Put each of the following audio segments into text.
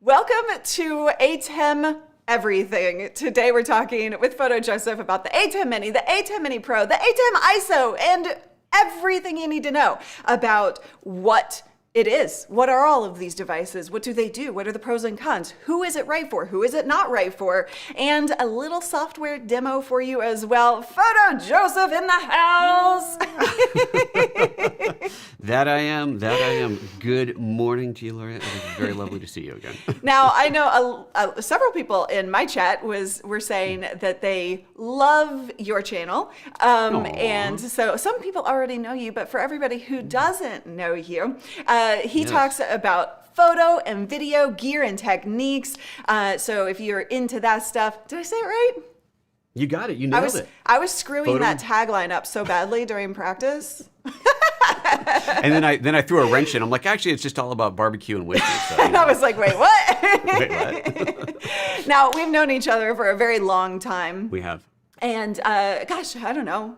Welcome to ATEM Everything. Today we're talking with PhotoJoseph about the ATEM Mini, the ATEM Mini Pro, the ATEM ISO, and everything you need to know about what it is. What are all of these devices? What do they do? What are the pros and cons? Who is it right for? Who is it not right for? And a little software demo for you as well. PhotoJoseph in the house. That I am. Good morning to you, Loretta. It is very lovely to see you again. Now, I know several people in my chat were saying that they love your channel. And so some people already know you, but for everybody who doesn't know you, he talks about photo and video gear and techniques. So if you're into that stuff, did I say it right? You got it. You nailed it. I was screwing that tagline up so badly during practice. And then I threw a wrench in. I'm like, actually, it's just all about barbecue and whiskey. So, and I was like, wait, what? Wait, what? Now, we've known each other for a very long time. We have. And gosh, I don't know.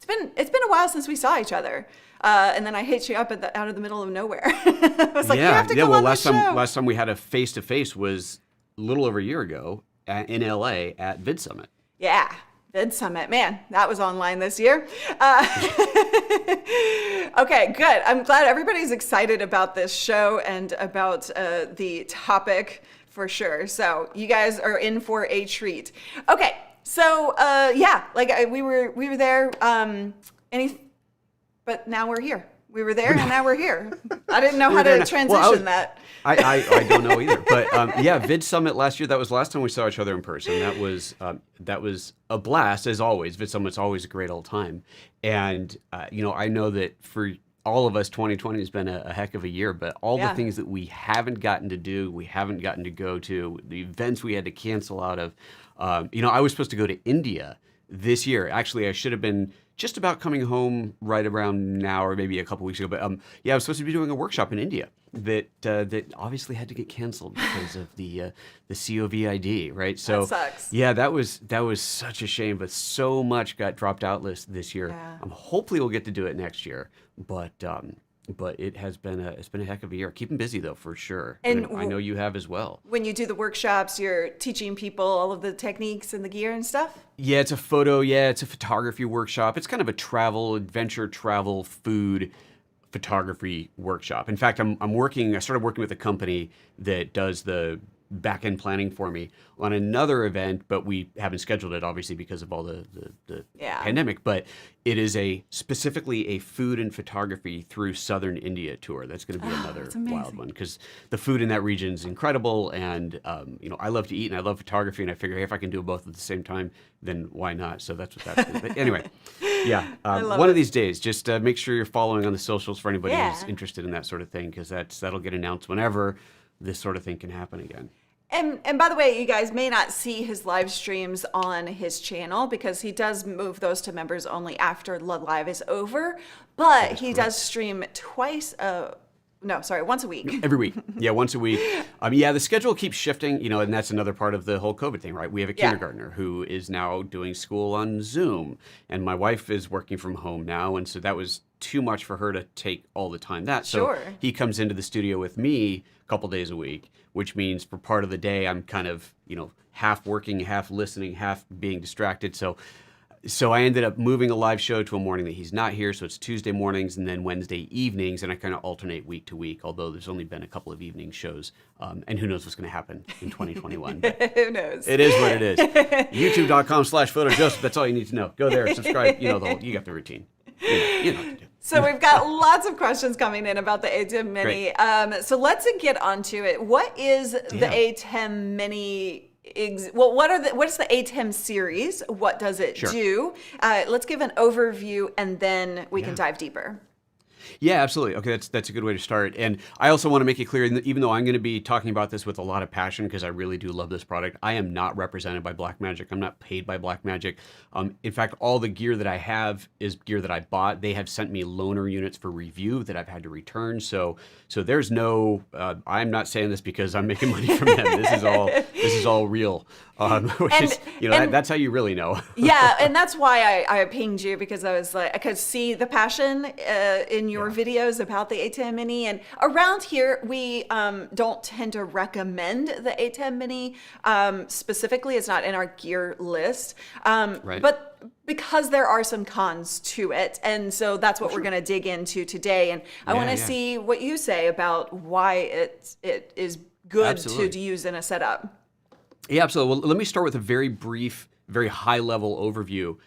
It's been a while since we saw each other. And then I hit you up out of the middle of nowhere. I was like, you have to come on the show. Last time we had a face-to-face was a little over a year ago in LA at Vid Summit. Yeah. Vid Summit, man, that was online this year. Okay, good. I'm glad everybody's excited about this show and about the topic for sure. So you guys are in for a treat. Okay, so we were there. But now we're here. We were there and now we're here. I didn't know how to transition that. I don't know either. But Vid Summit last year, that was the last time we saw each other in person. That was a blast, as always. Vid Summit's always a great old time. And, I know that for all of us, 2020 has been a heck of a year, but all the things that we haven't gotten to do, we haven't gotten to go to, the events we had to cancel out of. I was supposed to go to India this year. Actually, I should have been just about coming home right around now, or maybe a couple weeks ago. But I was supposed to be doing a workshop in India that obviously had to get canceled because of the COVID, right? So that sucks. Yeah, that was such a shame. But so much got dropped out this year. Yeah. Hopefully we'll get to do it next year. But it has been a heck of a year. Keeping busy though, for sure. And I know you have as well. When you do the workshops, you're teaching people all of the techniques and the gear and stuff? Yeah, it's a photography workshop. It's kind of a adventure travel, food photography workshop. In fact, I started working with a company that does the back-end planning for me on another event, but we haven't scheduled it obviously because of all the pandemic. But it is specifically a food and photography through southern India tour. That's going to be another wild one because the food in that region is incredible, and I love to eat and I love photography, and I figure, hey, if I can do both at the same time, then why not? So that's what that's. But anyway, one of these days, just make sure you're following on the socials for anybody who's interested in that sort of thing, because that'll get announced whenever this sort of thing can happen again. And by the way, you guys may not see his live streams on his channel because he does move those to members only after the live is over. But he does stream once a week. Every week. Yeah, once a week. The schedule keeps shifting, and that's another part of the whole COVID thing, right? We have a kindergartner who is now doing school on Zoom, and my wife is working from home now, and so that was too much for her to take all the time. So he comes into the studio with me a couple days a week, which means for part of the day I'm kind of, half working, half listening, half being distracted. So I ended up moving a live show to a morning that he's not here. So it's Tuesday mornings and then Wednesday evenings. And I kind of alternate week to week, although there's only been a couple of evening shows. And who knows what's going to happen in 2021. Who knows? It is what it is. YouTube.com/PhotoJoseph. That's all you need to know. Go there, subscribe. You got the routine. You know what to do. So we've got lots of questions coming in about the ATEM Mini. So let's get onto it. What is the ATEM Mini? What is the ATEM series? What does it do? Let's give an overview and then we can dive deeper. Yeah, absolutely. Okay, that's a good way to start. And I also want to make it clear, even though I'm going to be talking about this with a lot of passion because I really do love this product, I am not represented by Blackmagic. I'm not paid by Blackmagic. In fact, all the gear that I have is gear that I bought. They have sent me loaner units for review that I've had to return. So there's no. I'm not saying this because I'm making money from them. This is all real. That's how you really know. Yeah, and that's why I pinged you, because I was like, I could see the passion in your videos about the ATEM Mini. And around here, we don't tend to recommend the ATEM Mini specifically. It's not in our gear list. But because there are some cons to it. And so that's what we're going to dig into today. And I want to see what you say about why it is good to use in a setup. Yeah, absolutely. Well, let me start with a very brief, very high-level overview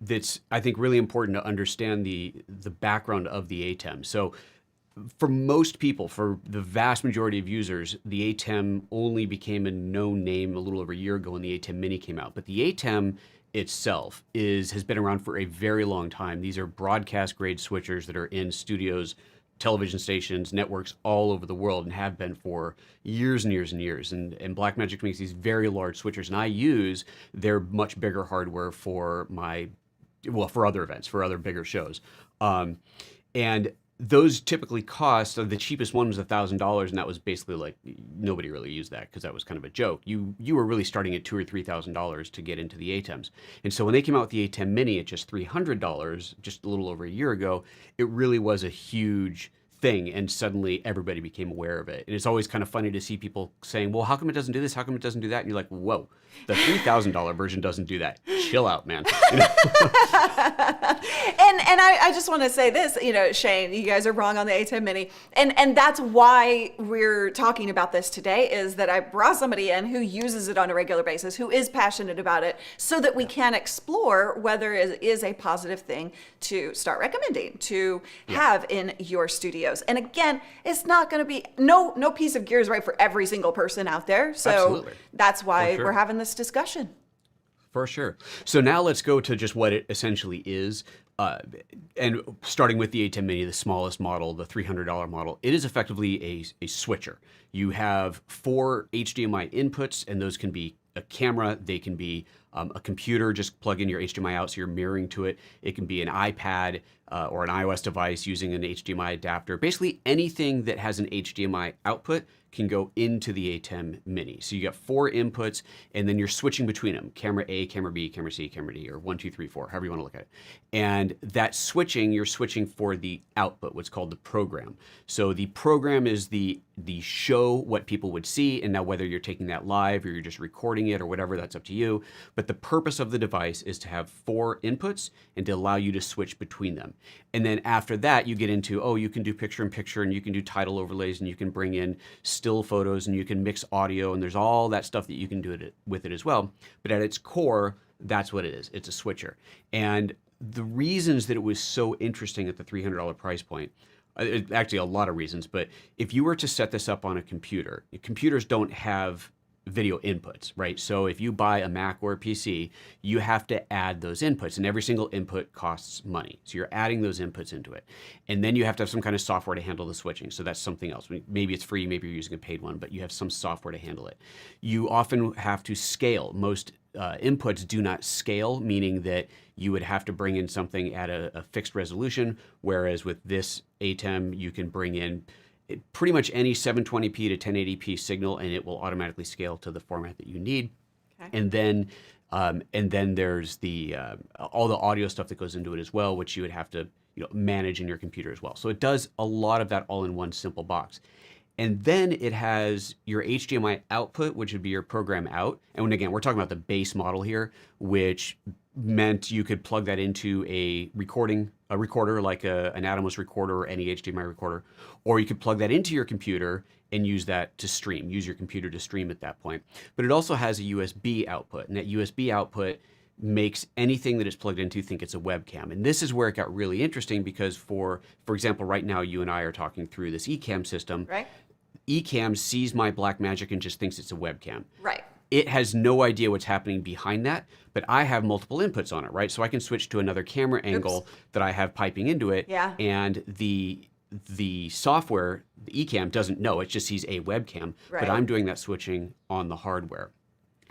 that's, I think, really important to understand the background of the ATEM. So for most people, for the vast majority of users, the ATEM only became a known name a little over a year ago when the ATEM Mini came out. But the ATEM itself has been around for a very long time. These are broadcast-grade switchers that are in studios, television stations, networks all over the world, and have been for years and years and years. And Blackmagic makes these very large switchers, and I use their much bigger hardware for for other events, for other bigger shows. And those typically cost, the cheapest one was $1,000, and that was basically like, nobody really used that because that was kind of a joke. You were really starting at $2,000 or $3,000 to get into the ATEMs. And so when they came out with the ATEM Mini at just $300, just a little over a year ago, it really was a huge thing, and suddenly everybody became aware of it. And it's always kind of funny to see people saying, well, how come it doesn't do this? How come it doesn't do that? And you're like, whoa, the $3,000 version doesn't do that. Chill out, man. You know? And I just want to say this, Shane, you guys are wrong on the ATEM Mini. And that's why we're talking about this today, is that I brought somebody in who uses it on a regular basis, who is passionate about it, so that we can explore whether it is a positive thing to start recommending, to have in your studio. And again, it's not going to be, no piece of gear is right for every single person out there. So that's why we're having this discussion. For sure. So now let's go to just what it essentially is. And starting with the ATEM Mini, the smallest model, the $300 model, it is effectively a switcher. You have 4 HDMI inputs, and those can be a camera, they can be a computer, just plug in your HDMI out so you're mirroring to it. It can be an iPad or an iOS device using an HDMI adapter. Basically anything that has an HDMI output can go into the ATEM Mini. So you got 4 inputs, and then you're switching between them. Camera A, camera B, camera C, camera D, or 1, 2, 3, 4, however you want to look at it. And that switching, you're switching for the output, what's called the program. So the program is the show what people would see, and now whether you're taking that live or you're just recording it or whatever, that's up to you. But the purpose of the device is to have 4 inputs and to allow you to switch between them. And then after that, you get into, you can do picture-in-picture, and you can do title overlays, and you can bring in still photos, and you can mix audio, and there's all that stuff that you can do with it as well. But at its core, that's what it is. It's a switcher. And the reasons that it was so interesting at the $300 price point, actually a lot of reasons, but if you were to set this up on a computer, computers don't have video inputs, right? So if you buy a Mac or a PC, you have to add those inputs, and every single input costs money. So you're adding those inputs into it. And then you have to have some kind of software to handle the switching. So that's something else. Maybe it's free, maybe you're using a paid one, but you have some software to handle it. You often have to scale. Most inputs do not scale, meaning that you would have to bring in something at a fixed resolution, whereas with this ATEM, you can bring in pretty much any 720p to 1080p signal, and it will automatically scale to the format that you need. Okay. And then there's the all the audio stuff that goes into it as well, which you would have to manage in your computer as well. So it does a lot of that all in one simple box. And then it has your HDMI output, which would be your program out. And again, we're talking about the base model here, which meant you could plug that into a recorder like an Atomos recorder or any HDMI recorder, or you could plug that into your computer and use that to stream, use your computer to stream at that point. But it also has a USB output, and that USB output makes anything that it's plugged into think it's a webcam. And this is where it got really interesting, because for example, right now you and I are talking through this ECAMM system. Right. ECAMM sees my Blackmagic and just thinks it's a webcam. Right. It has no idea what's happening behind that, but I have multiple inputs on it, right? So I can switch to another camera angle that I have piping into it. Yeah. And the software, the ECAMM, doesn't know. It just sees a webcam, right. But I'm doing that switching on the hardware.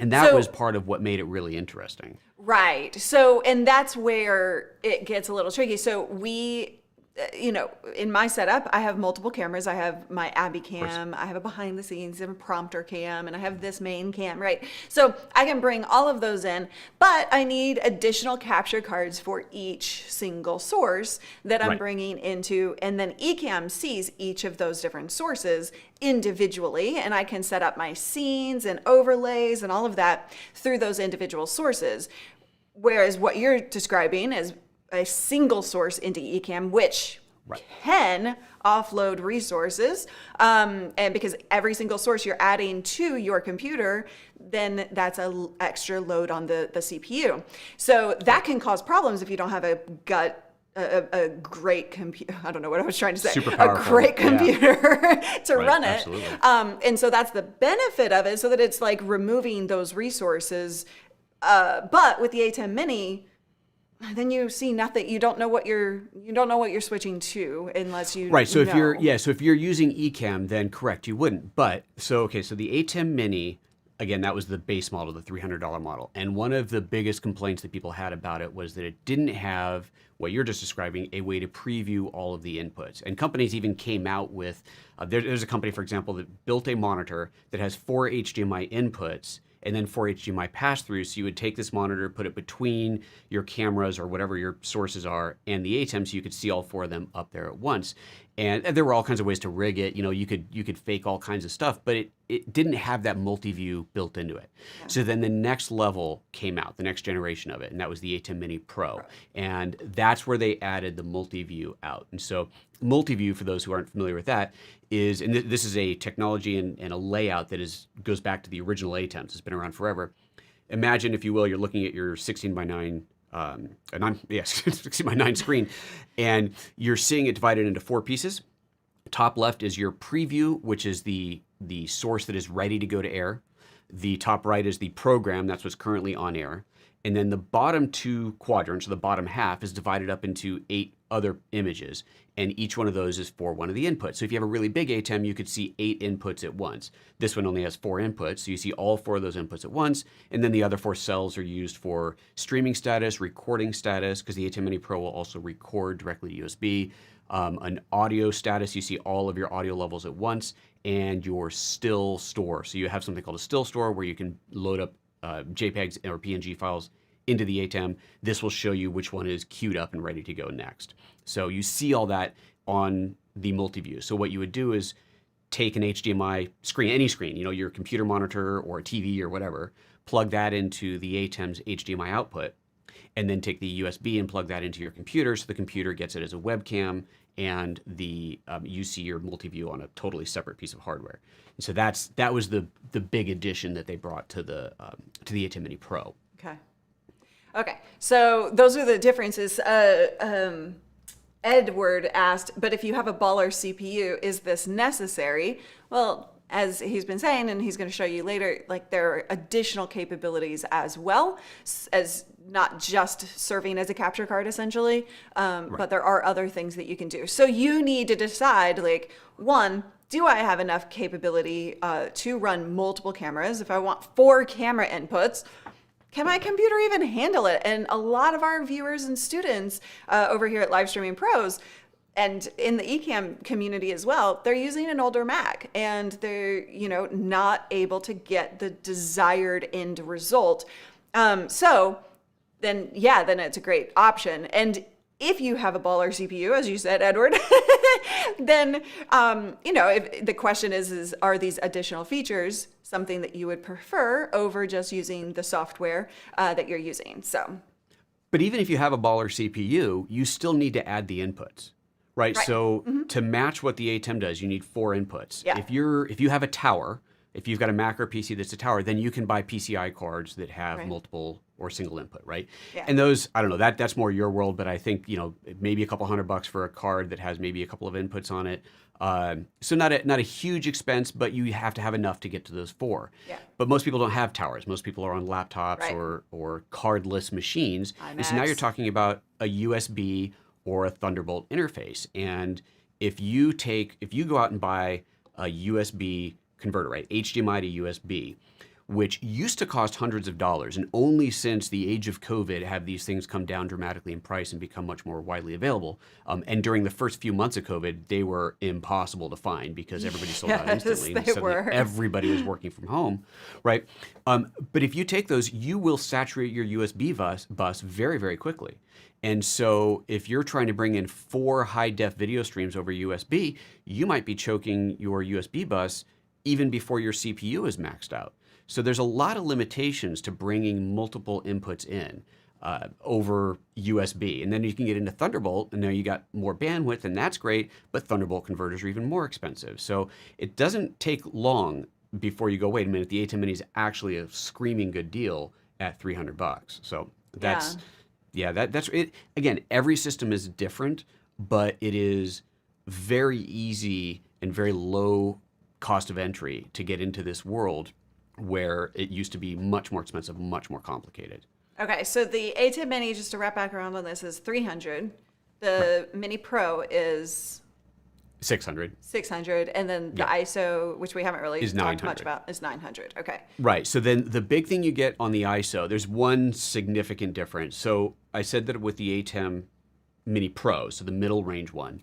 And that was part of what made it really interesting. Right. So, and that's where it gets a little tricky. So you know, in my setup, I have multiple cameras. I have my Abby cam, I have a behind the scenes and prompter cam, and I have this main cam, right? So I can bring all of those in, but I need additional capture cards for each single source that I'm bringing into, and then ECAMM sees each of those different sources individually, and I can set up my scenes and overlays and all of that through those individual sources. Whereas what you're describing is a single source into ECAMM, which can offload resources. And because every single source you're adding to your computer, then that's an extra load on the CPU. So that can cause problems if you don't have a great computer. I don't know what I was trying to say. Super powerful. A great computer to run it. Absolutely. And so that's the benefit of it, so that it's like removing those resources. But with the ATEM Mini, then you see nothing. You don't know what you're switching to unless you So know. if you're using ECAMM, then correct, you wouldn't. But so the ATEM Mini, again, that was the base model, the $300 model. And one of the biggest complaints that people had about it was that it didn't have what you're just describing, a way to preview all of the inputs. And companies even came out with, there's a company, for example, that built a monitor that has 4 HDMI inputs and then 4 HDMI pass-throughs. So you would take this monitor, put it between your cameras or whatever your sources are and the ATEM, so you could see all 4 of them up there at once. And there were all kinds of ways to rig it. You know, you could fake all kinds of stuff, but it didn't have that multi-view built into it. Yeah. So then the next level came out, the next generation of it, and that was the ATEM Mini Pro. And that's where they added the multi-view out. And so multi-view, for those who aren't familiar with that, is, and this is a technology and a layout that goes back to the original ATEMs. It's been around forever. Imagine, if you will, you're looking at your 16 by 9 16 by 9 screen, and you're seeing it divided into 4 pieces. Top left is your preview, which is the source that is ready to go to air. The top right is the program, that's what's currently on air. And then the bottom 2 quadrants, or the bottom half, is divided up into 8 other images. And each one of those is for one of the inputs. So if you have a really big ATEM, you could see 8 inputs at once. This one only has 4 inputs, so you see all 4 of those inputs at once. And then the other 4 cells are used for streaming status, recording status, because the ATEM Mini Pro will also record directly to USB. An audio status, you see all of your audio levels at once, and your still store. So you have something called a still store where you can load up JPEGs or PNG files into the ATEM. This will show you which one is queued up and ready to go next. So you see all that on the multi-view. So what you would do is take an HDMI screen, any screen, you know, your computer monitor or a TV or whatever, plug that into the ATEM's HDMI output, and then take the USB and plug that into your computer, so the computer gets it as a webcam, and you see your multi-view on a totally separate piece of hardware. And so that was the big addition that they brought to the ATEM Mini Pro. Okay, so those are the differences. Edward asked, but if you have a baller CPU, is this necessary? Well, as he's been saying, and he's going to show you later, like, there are additional capabilities as well, as not just serving as a capture card, essentially, but there are other things that you can do. So you need to decide, like, one, do I have enough capability to run multiple cameras? If I want 4 camera inputs, can my computer even handle it? And a lot of our viewers and students over here at Livestreaming Pros, and in the ECAMM community as well, they're using an older Mac, and they're, you know, not able to get the desired end result. So then it's a great option. And if you have a baller CPU, as you said, Edward, then, you know, if the question is, are these additional features something that you would prefer over just using the software that you're using? So, but even if you have a baller CPU, you still need to add the inputs, right? So to match what the ATEM does, you need 4 inputs. Yeah. If you have a tower, if you've got a Mac or PC that's a tower, then you can buy PCI cards that have multiple or single input, right? Yeah. And those, I don't know, that's more your world, but I think, you know, maybe a couple $100 for a card that has maybe a couple of inputs on it. So not a huge expense, but you have to have enough to get to those 4. Yeah. But most people don't have towers. Most people are on laptops or cardless machines. And so now you're talking about a USB or a Thunderbolt interface. And if you go out and buy a USB converter, right, HDMI to USB, which used to cost hundreds of dollars. And only since the age of COVID have these things come down dramatically in price and become much more widely available. And during the first few months of COVID, they were impossible to find because everybody sold out instantly. They And suddenly were. everybody was working from home, right? But if you take those, you will saturate your USB bus very, very quickly. And so if you're trying to bring in 4 high-def video streams over USB, you might be choking your USB bus even before your CPU is maxed out. So there's a lot of limitations to bringing multiple inputs in over USB. And then you can get into Thunderbolt, and now you got more bandwidth, and that's great, but Thunderbolt converters are even more expensive. So it doesn't take long before you go, wait a minute, the ATEM Mini is actually a screaming good deal at $300. So that's... Yeah, that's it. Again, every system is different, but it is very easy and very low cost of entry to get into this world where it used to be much more expensive, much more complicated. Okay, so the ATEM Mini, just to wrap back around on this, is $300. The Mini Pro is $600. $600, and then the ISO, which we haven't really Is talked $900. much about, is $900. Okay. Right. So then the big thing you get on the ISO, there's one significant difference. So I said that with the ATEM Mini Pro, so the middle range one,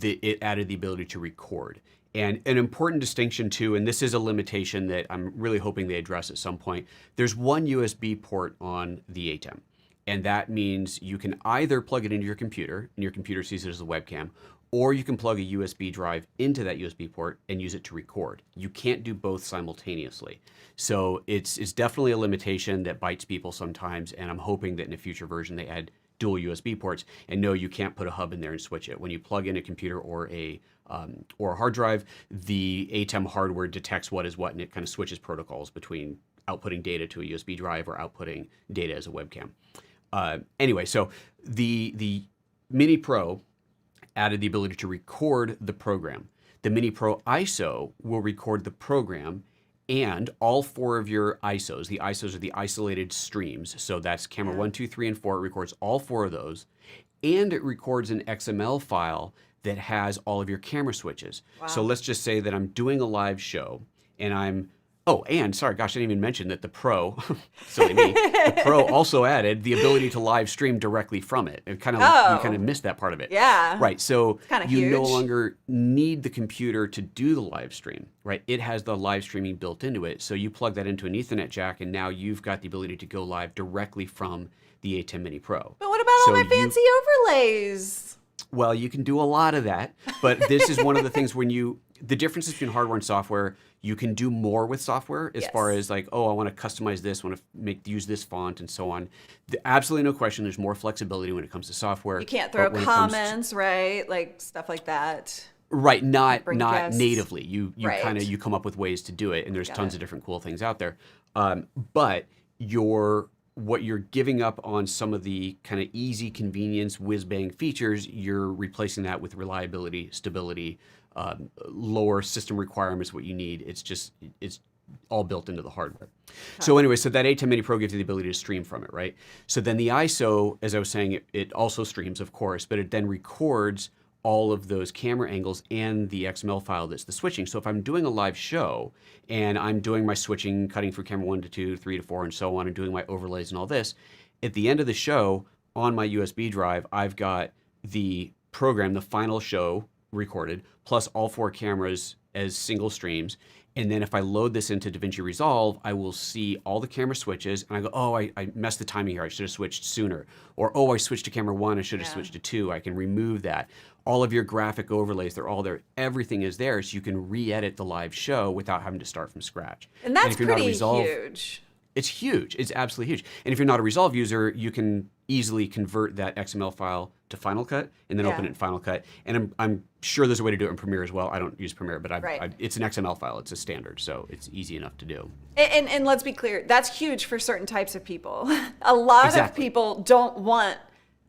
it added the ability to record. And an important distinction too, and this is a limitation that I'm really hoping they address at some point, there's one USB port on the ATEM. And that means you can either plug it into your computer, and your computer sees it as a webcam, or you can plug a USB drive into that USB port and use it to record. You can't do both simultaneously. So it's definitely a limitation that bites people sometimes, and I'm hoping that in a future version they add dual USB ports. And no, you can't put a hub in there and switch it. When you plug in a computer or a hard drive, the ATEM hardware detects what is what, and it kind of switches protocols between outputting data to a USB drive or outputting data as a webcam. Anyway, so the Mini Pro added the ability to record the program. The Mini Pro ISO will record the program and all 4 of your ISOs. The ISOs are the isolated streams. So that's camera 1, 2, 3, and 4. It records all 4 of those. And it records an XML file that has all of your camera switches. Wow. So let's just say that I'm doing a live show and I'm, oh, and sorry, gosh, I didn't even mention that the Pro, silly me, the Pro also added the ability to live stream directly from it. It kind of, you kind of missed that part of it. Yeah. Right, so you no huge. longer need the computer to do the live stream, right? It has the live streaming built into it. So you plug that into an Ethernet jack, and now you've got the ability to go live directly from the ATEM Mini Pro. But what about all my fancy overlays? Well, you can do a lot of that, but this is one of the things when the difference between hardware and software, you can do more with software as far as like, oh, I want to customize this, want to use this font and so on. Absolutely no question, there's more flexibility when it comes to software. You can't throw comments, right? Like stuff like that. Right, not guests. natively. You Right. kind of you come up with ways to do it, and there's tons of different cool things out there. But what you're giving up on some of the kind of easy convenience whiz-bang features, you're replacing that with reliability, stability, lower system requirements, what you need. It's all built into the hardware. So anyway, so that ATEM Mini Pro gives you the ability to stream from it, right? So then the ISO, as I was saying, it also streams, of course, but it then records all of those camera angles and the XML file that's the switching. So if I'm doing a live show and I'm doing my switching, cutting through camera 1 to 2, 3 to 4, and so on, and doing my overlays and all this, at the end of the show on my USB drive, I've got the program, the final show recorded, plus all 4 cameras as single streams. And then if I load this into DaVinci Resolve, I will see all the camera switches, and I go, oh, I messed the timing here. I should have switched sooner. Or, oh, I switched to camera 1. I should have switched to 2. I can remove that. All of your graphic overlays, they're all there. Everything is there, so you can re-edit the live show without having to start from scratch. And that's if you're not a pretty Resolve, huge. It's huge. It's absolutely huge. And if you're not a Resolve user, you can easily convert that XML file to Final Cut and then open it in Final Cut. And I'm sure there's a way to do it in Premiere as well. I don't use Premiere, but it's an XML file. It's a standard, so it's easy enough to do. And let's be clear, that's huge for certain types of people. A lot of people don't want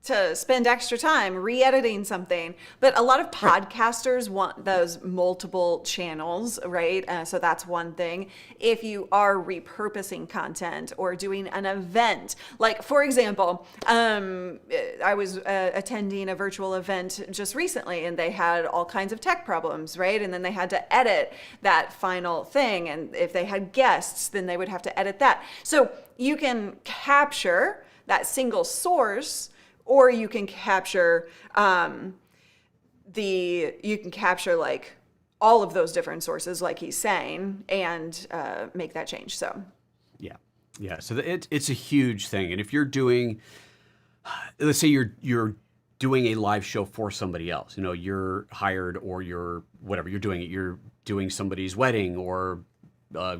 to spend extra time re-editing something. But a lot of podcasters want those multiple channels, right? So that's one thing. If you are repurposing content or doing an event, like for example, I was attending a virtual event just recently, and they had all kinds of tech problems, right? And then they had to edit that final thing. And if they had guests, then they would have to edit that. So you can capture that single source, or you can capture like all of those different sources, like he's saying, and make that change. So yeah. So it's a huge thing. And if you're doing, let's say you're doing a live show for somebody else, you know, you're hired, or you're whatever you're doing, you're doing somebody's wedding or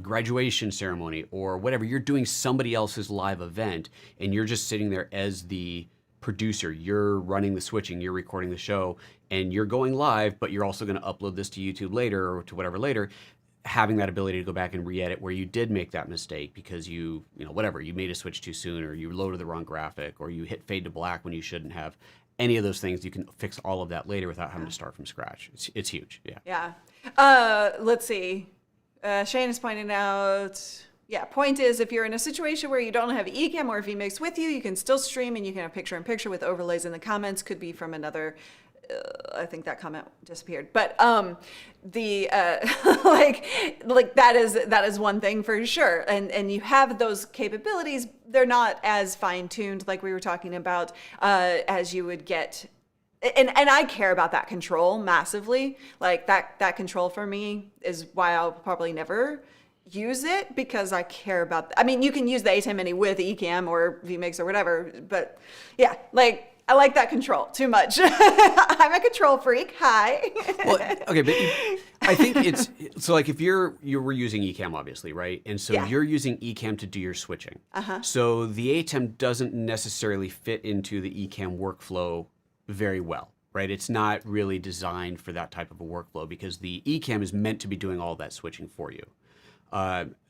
graduation ceremony or whatever, you're doing somebody else's live event, and you're just sitting there as the producer. You're running the switching, you're recording the show, and you're going live, but you're also going to upload this to YouTube later or to whatever later. Having that ability to go back and re-edit where you did make that mistake because you whatever, you made a switch too soon, or you loaded the wrong graphic, or you hit fade to black when you shouldn't have. Any of those things, you can fix all of that later without having to start from scratch. It's huge. Yeah. Let's see. Shane is pointing out, point is, if you're in a situation where you don't have ECAMM or vMix with you, you can still stream, and you can have picture-in-picture with overlays in the comments. Could be from another, I think that comment disappeared. But the like that is one thing for sure. And you have those capabilities. They're not as fine-tuned, like we were talking about, as you would get. And I care about that control massively. Like that control for me is why I'll probably never use it, because I care about, I mean, you can use the ATEM Mini with ECAMM or vMix or whatever, but yeah, like I like that control too much. I'm a control freak. Hi. Well, okay, but I think it's, so like if you were using ECAMM, obviously, right? And so you're using ECAMM to do your switching. So the ATEM doesn't necessarily fit into the ECAMM workflow very well, right? It's not really designed for that type of a workflow, because the ECAMM is meant to be doing all that switching for you.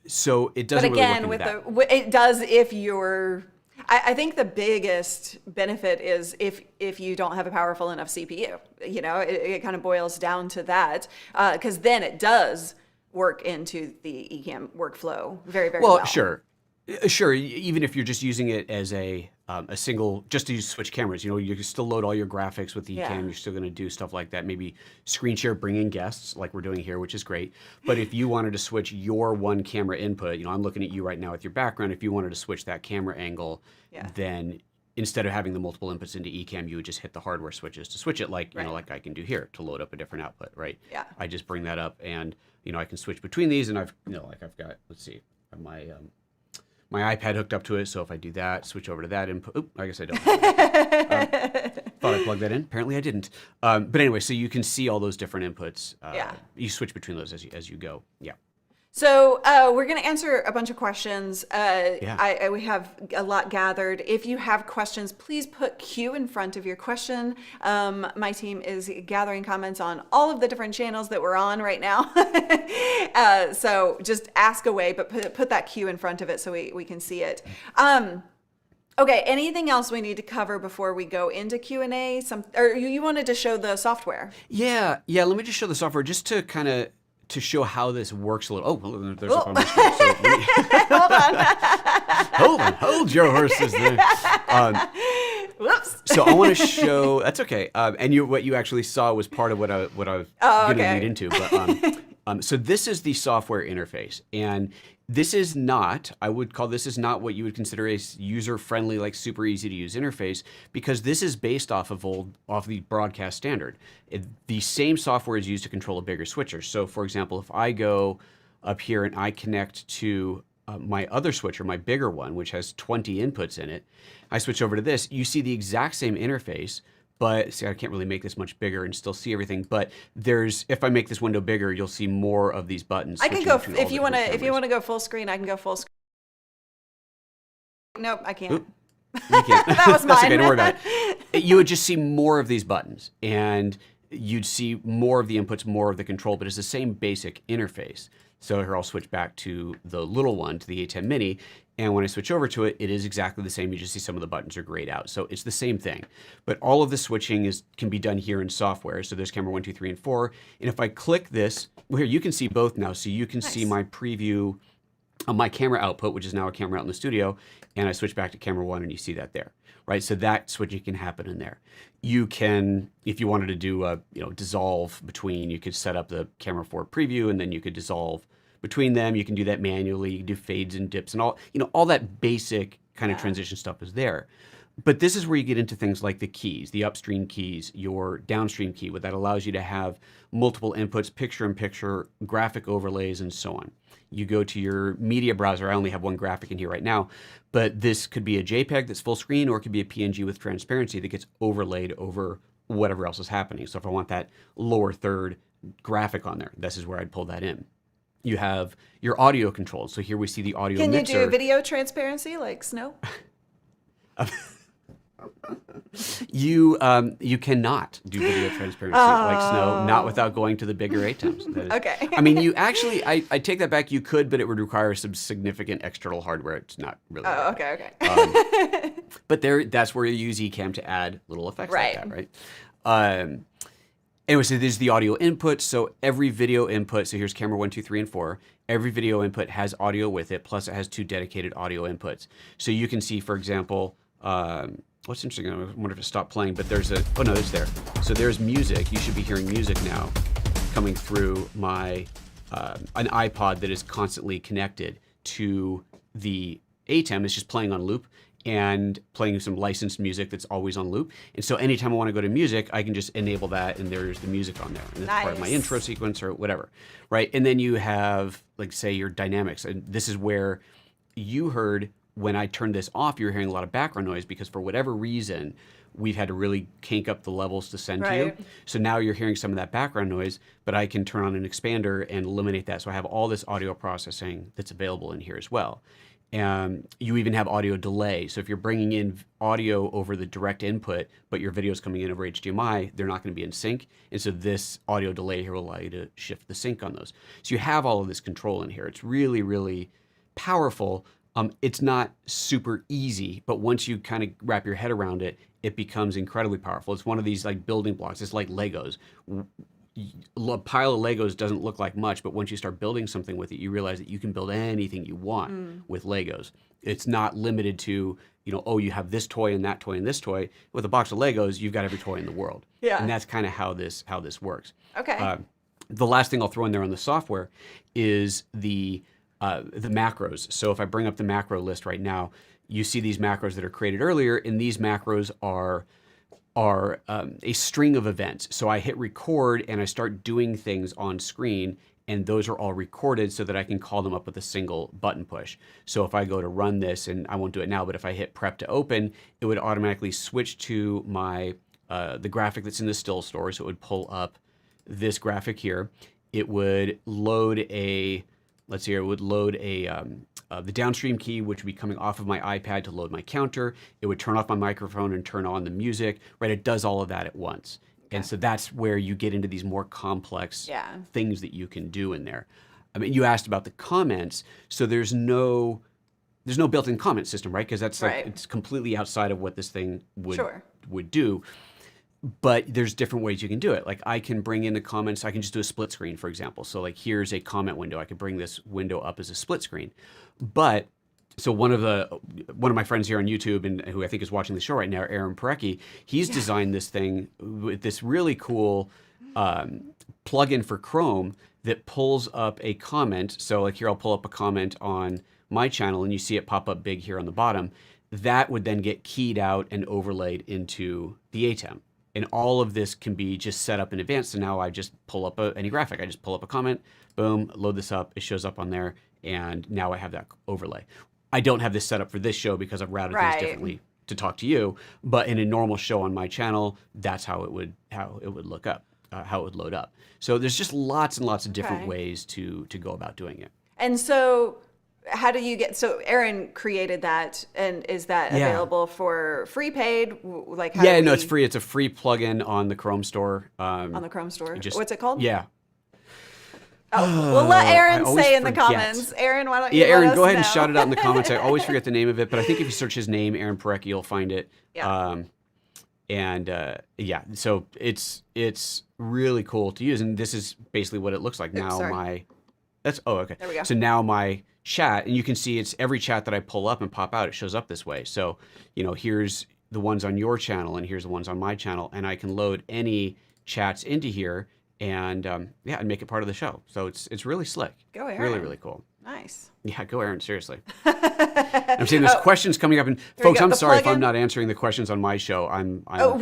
So it doesn't really work into that. It does if you're, I think the biggest benefit is if you don't have a powerful enough CPU. You know, it kind of boils down to that, because then it does work into the ECAMM workflow very, very well. Well, sure. Even if you're just using it as a single, just to switch cameras, you know, you can still load all your graphics with ECAMM. You're still going to do stuff like that. Maybe screen share, bring in guests like we're doing here, which is great. But if you wanted to switch your one camera input, you know, I'm looking at you right now with your background. If you wanted to switch that camera angle, then instead of having the multiple inputs into ECAMM, you would just hit the hardware switches to switch it, like, you know, like I can do here to load up a different output, right? Yeah. I just bring that up, and, you know, I can switch between these, and I've got, let's see, my iPad hooked up to it, so if I do that, switch over to that input. Oop, I guess I don't. Thought I plugged that in. Apparently I didn't. But anyway, so you can see all those different inputs. You switch between those as you go. Yeah. So we're going to answer a bunch of questions. We have a lot gathered. If you have questions, please put Q in front of your question. My team is gathering comments on all of the different channels that we're on right now. So just ask away, but put that Q in front of it so we can see it. Okay, anything else we need to cover before we go into Q&A? Or you wanted to show the software? Yeah. Let me just show the software just to kind of to show how this works a little. Oh, well, there's up on my screen. So hold your horses there. Whoops. So I want to show. That's okay. And what you actually saw was part of what I was going to lead into. But so this is the software interface, and this is not, I would call this is not what you would consider a user-friendly, like super easy to use interface, because this is based off the broadcast standard. The same software is used to control a bigger switcher. So for example, if I go up here and I connect to my other switcher, my bigger one, which has 20 inputs in it, I switch over to this, you see the exact same interface. But see, I can't really make this much bigger and still see everything. But if I make this window bigger, you'll see more of these buttons. I can go if you want to go full screen. I can go full screen. Nope, I can't. Oop, you can't. That was mine. That's okay. Don't worry about it. You would just see more of these buttons, and you'd see more of the inputs, more of the control. But it's the same basic interface. So here I'll switch back to the little one, to the ATEM Mini. And when I switch over to it, it is exactly the same. You just see some of the buttons are grayed out. So it's the same thing. But all of the switching can be done here in software. So there's camera 1, 2, 3, and 4. And if I click this, well, here you can see both now. So you can see my preview on my camera output, which is now a camera out in the studio. And I switch back to camera 1 and you see that there. Right, so that switching can happen in there. You can, if you wanted to do a dissolve between, you could set up the camera 4 preview and then you could dissolve between them. You can do that manually. You can do fades and dips and all that basic kind of transition stuff is there. But this is where you get into things like the keys, the upstream keys, your downstream key, what that allows you to have multiple inputs, picture-in-picture, graphic overlays, and so on. You go to your media browser. I only have one graphic in here right now, but this could be a JPEG that's full screen, or it could be a PNG with transparency that gets overlaid over whatever else is happening. So if I want that lower third graphic on there, this is where I'd pull that in. You have your audio controls. So here we see the audio mixer. Can you do video transparency like snow? You cannot do video transparency like snow, not without going to the bigger ATEMs. Okay. I mean, you actually, I take that back. You could, but it would require some significant external hardware. It's not really. Oh, okay. But that's where you use ECAMM to add little effects like that, right? Anyway, so there's the audio input. So every video input, so here's camera 1, 2, 3, and 4. Every video input has audio with it, plus it has 2 dedicated audio inputs. So you can see, for example, what's interesting, I wonder if it stopped playing, but there's oh no, it's there. So there's music. You should be hearing music now coming through my, an iPod that is constantly connected to the ATEM. It's just playing on loop and playing some licensed music that's always on loop. And so anytime I want to go to music, I can just enable that and there's the music on there. And that's part of my intro sequence or whatever, right? And then you have, like, say, your dynamics. And this is where you heard when I turned this off, you were hearing a lot of background noise because for whatever reason, we've had to really kink up the levels to send to you. So now you're hearing some of that background noise, but I can turn on an expander and eliminate that. So I have all this audio processing that's available in here as well. And you even have audio delay. So if you're bringing in audio over the direct input, but your video is coming in over HDMI, they're not going to be in sync. And so this audio delay here will allow you to shift the sync on those. So you have all of this control in here. It's really, really powerful. It's not super easy, but once you kind of wrap your head around it, it becomes incredibly powerful. It's one of these like building blocks. It's like Legos. A pile of Legos doesn't look like much, but once you start building something with it, you realize that you can build anything you want with Legos. It's not limited to, oh, you have this toy and that toy and this toy. With a box of Legos, you've got every toy in the world. Yeah. And that's kind of how this works. Okay. The last thing I'll throw in there on the software is the macros. So if I bring up the macro list right now, you see these macros that are created earlier, and these macros are a string of events. So I hit record and I start doing things on screen, and those are all recorded so that I can call them up with a single button push. So if I go to run this, and I won't do it now, but if I hit prep to open, it would automatically switch to my the graphic that's in the still store. So it would pull up this graphic here. It would load a let's see here, it would load the downstream key, which would be coming off of my iPad to load my counter. It would turn off my microphone and turn on the music, right? It does all of that at once. Okay. And so that's where you get into these more complex things that you can do in there. I mean, you asked about the comments. So there's no built-in comment system, right? Because that's like, it's completely outside of what this thing would do. But there's different ways you can do it. Like I can bring in the comments. I can just do a split screen, for example. So like here's a comment window. I could bring this window up as a split screen. But so one of my friends here on YouTube, and who I think is watching the show right now, Aaron Parecki, he's designed this thing with this really cool plugin for Chrome that pulls up a comment. So like here, I'll pull up a comment on my channel, and you see it pop up big here on the bottom. That would then get keyed out and overlaid into the ATEM. And all of this can be just set up in advance. So now I just pull up any graphic. I just pull up a comment, boom, load this up. It shows up on there. And now I have that overlay. I don't have this set up for this show because I've routed things differently to talk to you. But in a normal show on my channel, that's how it would look up, how it would load up. So there's just lots and lots of different ways to go about doing it. And so how do you so Aaron created that, and is that available for free, paid? Like how no, it's free. It's a free plugin on the Chrome store. On the Chrome store? What's it called? Yeah. Oh, we'll let Aaron always say in the forget. comments. Aaron, why don't you Yeah, Aaron, let go us ahead and know? shout it out in the comments. I always forget the name of it, but I think if you search his name, Aaron Parecki, you'll find it. Yeah. Yeah, so it's really cool to use, and this is basically what it looks like now. Sorry. Okay. There we go. So now my chat, and you can see it's every chat that I pull up and pop out, it shows up this way. So, here's the ones on your channel, and here's the ones on my channel, and I can load any chats into here, and and make it part of the show. So it's really slick. Go Aaron. Really, really cool. Nice. Yeah, go Aaron, seriously. I'm saying there's questions coming up, and folks, I'm sorry if I'm not answering the questions on my show. I'm not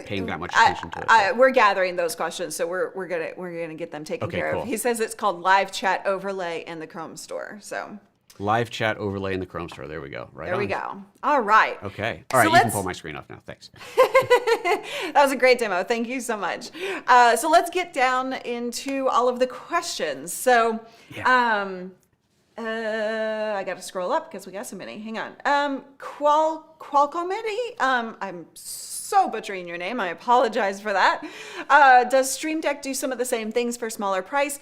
paying that much attention to it. We're gathering those questions, so we're gonna get them taken care of. He says it's called Live Chat Overlay in the Chrome store. So Live Chat Overlay in the Chrome store. There we go. Right. There we go. All right. Okay. All right. You can pull my screen off now. Thanks. That was a great demo. Thank you so much. So let's get down into all of the questions. So. Yeah. I got to scroll up because we got so many. Hang on. Qualcommity. I'm so butchering your name. I apologize for that. Does Stream Deck do some of the same things for smaller price?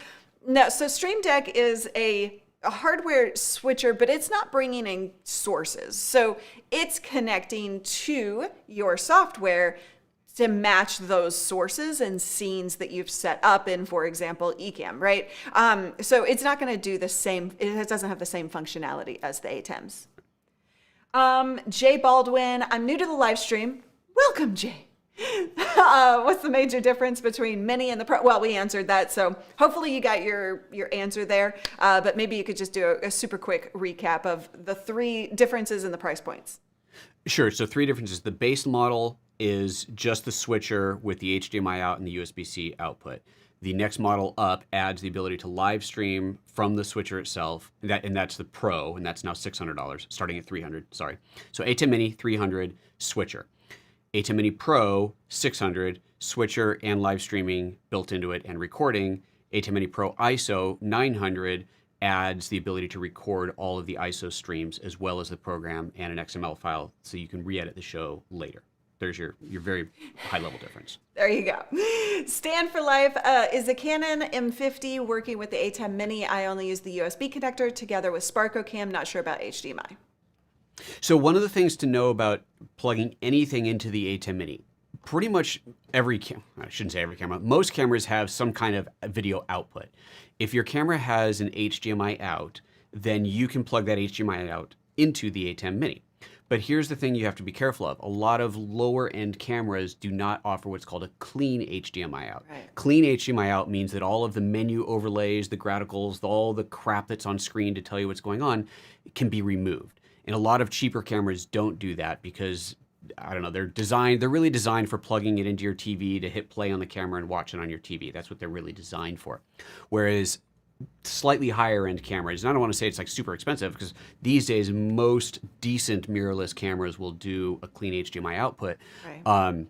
No. So Stream Deck is a hardware switcher, but it's not bringing in sources. So it's connecting to your software to match those sources and scenes that you've set up in, for example, ECAMM, right? So it's not going to do the same, it doesn't have the same functionality as the ATEMs. Jay Baldwin, I'm new to the live stream. Welcome, Jay. What's the major difference between Mini and the Pro? Well, we answered that, so hopefully you got your answer there, but maybe you could just do a super quick recap of the 3 differences in the price points. Sure, so 3 differences. The base model is just the switcher with the HDMI out and the USB-C output. The next model up adds the ability to live stream from the switcher itself, and that's the Pro, and that's now $600, starting at $300, sorry. So ATEM Mini, $300, switcher. ATEM Mini Pro, $600, switcher and live streaming built into it and recording. ATEM Mini Pro ISO, $900, adds the ability to record all of the ISO streams as well as the program and an XML file so you can re-edit the show later. There's your very high level difference. There you go. Stand for Life. Is the Canon M50 working with the ATEM Mini? I only use the USB connector together with SparkoCam. Not sure about HDMI. So one of the things to know about plugging anything into the ATEM Mini, pretty much I shouldn't say every camera, most cameras have some kind of video output. If your camera has an HDMI out, then you can plug that HDMI out into the ATEM Mini. But here's the thing you have to be careful of. A lot of lower end cameras do not offer what's called a clean HDMI out. Right. Clean HDMI out means that all of the menu overlays, the graticles, all the crap that's on screen to tell you what's going on can be removed. And a lot of cheaper cameras don't do that because, I don't know, they're really designed for plugging it into your TV to hit play on the camera and watch it on your TV. That's what they're really designed for. Whereas slightly higher end cameras, and I don't want to say it's like super expensive because these days most decent mirrorless cameras will do a clean HDMI output. Right.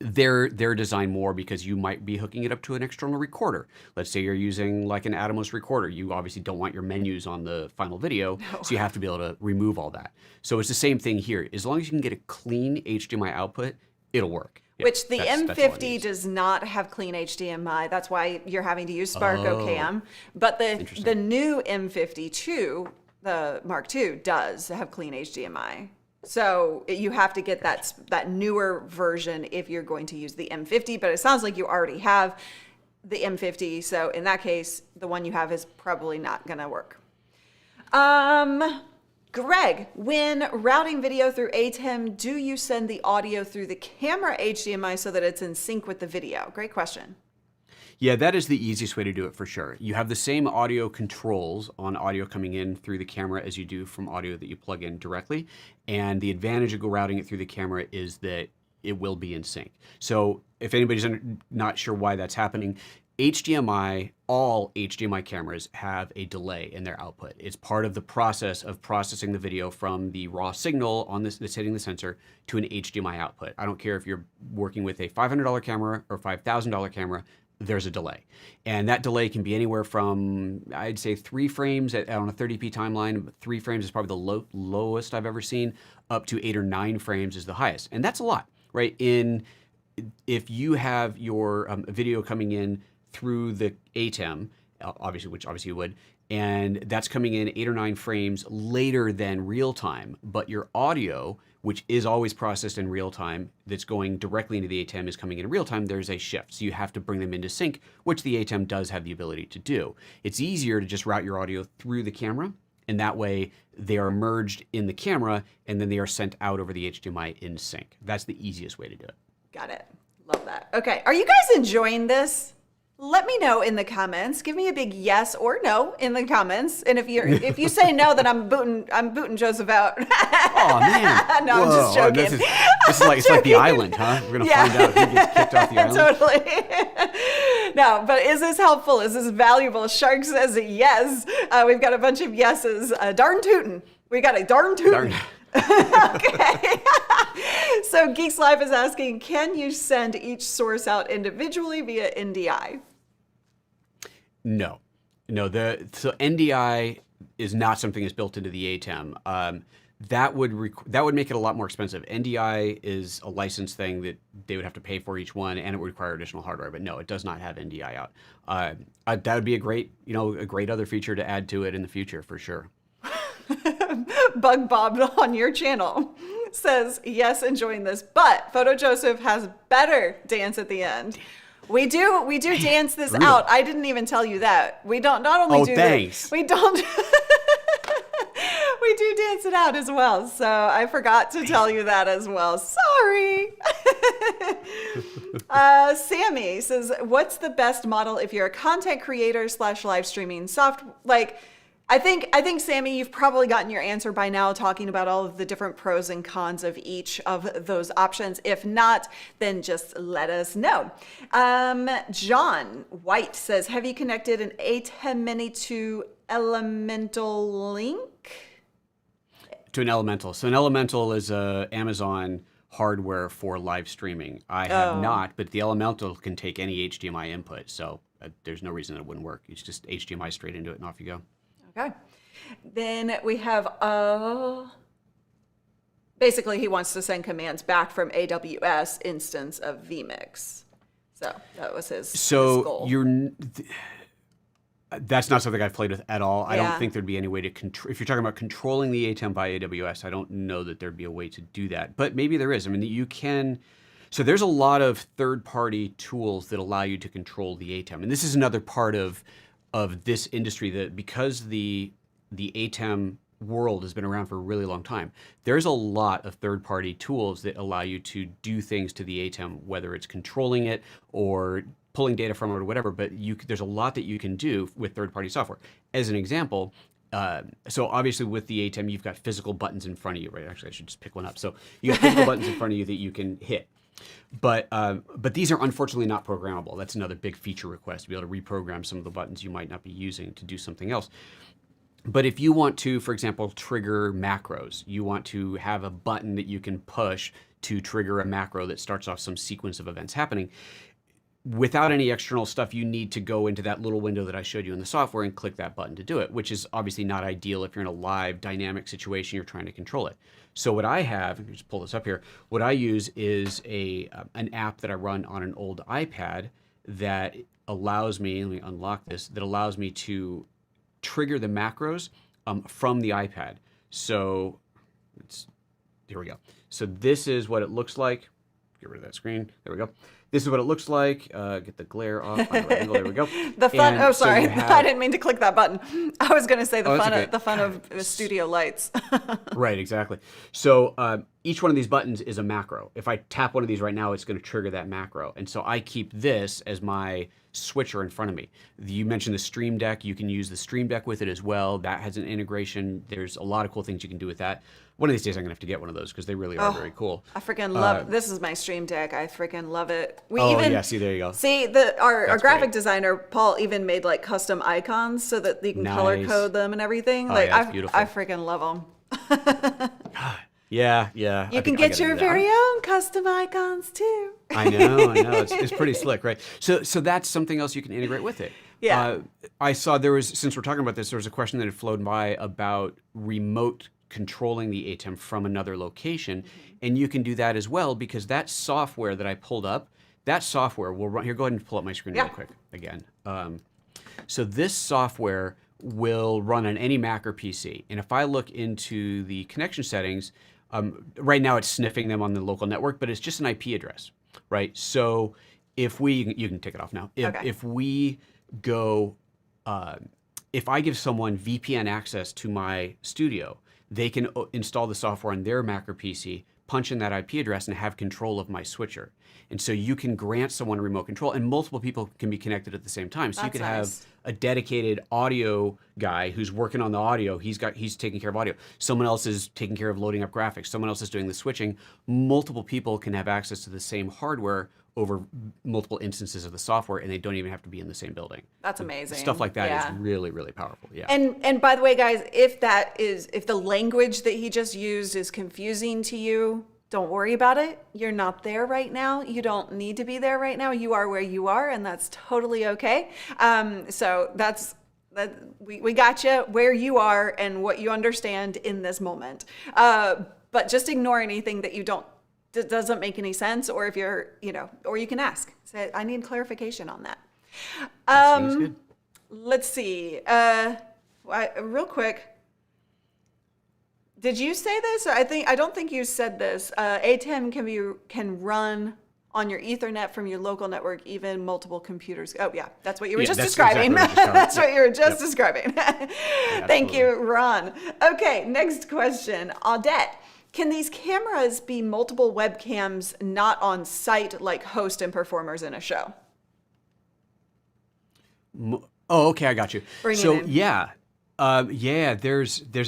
They're designed more because you might be hooking it up to an external recorder. Let's say you're using like an Atomos recorder. You obviously don't want your menus on the final video, so you have to be able to remove all that. So it's the same thing here. As long as you can get a clean HDMI output, it'll work. Yeah, which the M50 does not have clean HDMI. That's why you're having to use SparkoCam. But the new M52, the Mark II, does have clean HDMI. So you have to get that newer version if you're going to use the M50. But it sounds like you already have the M50. So in that case, the one you have is probably not going to work. Greg, when routing video through ATEM, do you send the audio through the camera HDMI so that it's in sync with the video? Great question. Yeah, that is the easiest way to do it for sure. You have the same audio controls on audio coming in through the camera as you do from audio that you plug in directly. And the advantage of routing it through the camera is that it will be in sync. So if anybody's not sure why that's happening, all HDMI cameras have a delay in their output. It's part of the process of processing the video from the raw signal that's hitting the sensor to an HDMI output. I don't care if you're working with a $500 camera or $5,000 camera, there's a delay. And that delay can be anywhere from, I'd say 3 frames on a 30p timeline. 3 frames is probably the lowest I've ever seen, up to 8 or 9 frames is the highest. And that's a lot, right? If you have your video coming in through the ATEM obviously, which obviously you would, and that's coming in 8 or 9 frames later than real time. But your audio, which is always processed in real time, that's going directly into the ATEM is coming in real time, there's a shift. So you have to bring them into sync, which the ATEM does have the ability to do. It's easier to just route your audio through the camera, and that way they are merged in the camera, and then they are sent out over the HDMI in sync. That's the easiest way to do it. Got it. Love that. Okay, are you guys enjoying this? Let me know in the comments. Give me a big yes or no in the comments. And if you say no, then I'm booting Joseph out. Oh man! No, I'm just joking. This is like it's like the island, huh? We're gonna find out who gets kicked off the island. Totally. No, but is this helpful? Is this valuable? Shark says yes. We've got a bunch of yeses. Darn tootin'. We got a darn tootin'. Okay. So Geeks Live is asking, can you send each source out individually via NDI? No. So NDI is not something that's built into the ATEM. That would make it a lot more expensive. NDI is a license thing that they would have to pay for each one, and it would require additional hardware. But no, it does not have NDI out. That would be a great other feature to add to it in the future for sure. Bug Bob on your channel says, yes, enjoying this, but PhotoJoseph has better dance at the end. We do dance this out. I didn't even tell you that. We don't not only do thanks. We don't we do dance it out as well. So I forgot to tell you that as well. Sorry. Sammy says, what's the best model if you're a content creator / live streaming I think, Sammy, you've probably gotten your answer by now, talking about all of the different pros and cons of each of those options. If not, then just let us know. John White says, have you connected an ATEM Mini to Elemental Link? To an Elemental. So an Elemental is Amazon hardware for live streaming. I have not, but the Elemental can take any HDMI input. So there's no reason that it wouldn't work. It's just HDMI straight into it and off you go. Okay. Then we have, basically he wants to send commands back from AWS instance of vMix. So that was his goal. That's not something I've played with at all. I don't think there'd be any way to control. If you're talking about controlling the ATEM by AWS, I don't know that there'd be a way to do that. But maybe there is. I mean, you can. So there's a lot of third-party tools that allow you to control the ATEM, and this is another part of this industry that because the ATEM world has been around for a really long time, there's a lot of third-party tools that allow you to do things to the ATEM, whether it's controlling it or pulling data from it or whatever, but there's a lot that you can do with third-party software. As an example, so obviously with the ATEM, you've got physical buttons in front of you, right? Actually, I should just pick one up. So you got physical buttons in front of you that you can hit. But these are unfortunately not programmable. That's another big feature request, to be able to reprogram some of the buttons you might not be using to do something else. But if you want to, for example, trigger macros, you want to have a button that you can push to trigger a macro that starts off some sequence of events happening, without any external stuff, you need to go into that little window that I showed you in the software and click that button to do it, which is obviously not ideal if you're in a live dynamic situation, you're trying to control it. So what I have, let me just pull this up here, what I use is an app that I run on an old iPad that allows me, let me unlock this, that allows me to trigger the macros from the iPad. So here we go. So this is what it looks like. Get rid of that screen. There we go. This is what it looks like. Get the glare off. Find the right angle. There we go. The fun. And sorry. I didn't mean to click that button. I was going to say the fun of studio lights. Right. Exactly. So each one of these buttons is a macro. If I tap one of these right now, it's going to trigger that macro. And so I keep this as my switcher in front of me. You mentioned the Stream Deck. You can use the Stream Deck with it as well. That has an integration. There's a lot of cool things you can do with that. One of these days I'm going to have to get one of those because they really are very cool. I freaking love it. This is my Stream Deck. I freaking love it. Yeah, see, there you go. See, our graphic designer, Paul, even made like custom icons so that you can color code them and everything. That's beautiful. I freaking love them. Yeah. You can get your very own custom icons too. I know. It's pretty slick, right? So that's something else you can integrate with it. Yeah. I saw since we're talking about this, there was a question that had flown by about remote controlling the ATEM from another location. And you can do that as well because that software that I pulled up, that software will run, here, go ahead and pull up my screen real quick again. So this software will run on any Mac or PC. And if I look into the connection settings, right now it's sniffing them on the local network, but it's just an IP address, right? So if you can take it off now. If we go, if I give someone VPN access to my studio, they can install the software on their Mac or PC, punch in that IP address, and have control of my switcher. And so you can grant someone a remote control, and multiple people can be connected at the same time. So you could have a dedicated audio guy who's working on the audio. He's taking care of audio. Someone else is taking care of loading up graphics. Someone else is doing the switching. Multiple people can have access to the same hardware over multiple instances of the software, and they don't even have to be in the same building. That's amazing. Stuff like that is really, really powerful. Yeah. And by the way, guys, if the language that he just used is confusing to you, don't worry about it. You're not there right now. You don't need to be there right now. You are where you are, and that's totally okay. So we got you where you are and what you understand in this moment. But just ignore anything that doesn't make any sense, or if you're, or you can ask. Say, I need clarification on that. Seems good. Let's see. Real quick. Did you say this? I don't think you said this. ATEM can run on your Ethernet from your local network, even multiple computers. Oh yeah, that's what you were just describing. Exactly that's what you were just describing. Yeah, Thank you, Ron. Okay, next question. Audette, can these cameras be multiple webcams not on site like host and performers in a show? Oh, okay, I got you. There's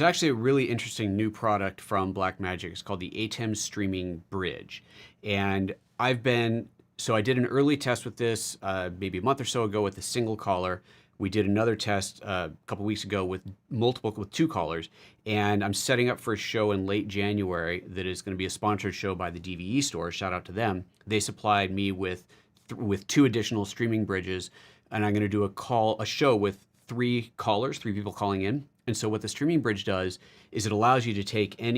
actually a really interesting new product from Blackmagic. It's called the ATEM Streaming Bridge. And I did an early test with this maybe a month or so ago with a single caller. We did another test a couple weeks ago with two callers. And I'm setting up for a show in late January that is going to be a sponsored show by the DVE store. Shout out to them. They supplied me with 2 additional streaming bridges. And I'm going to do a show with 3 people calling in. And so what the streaming bridge does is it allows you to take now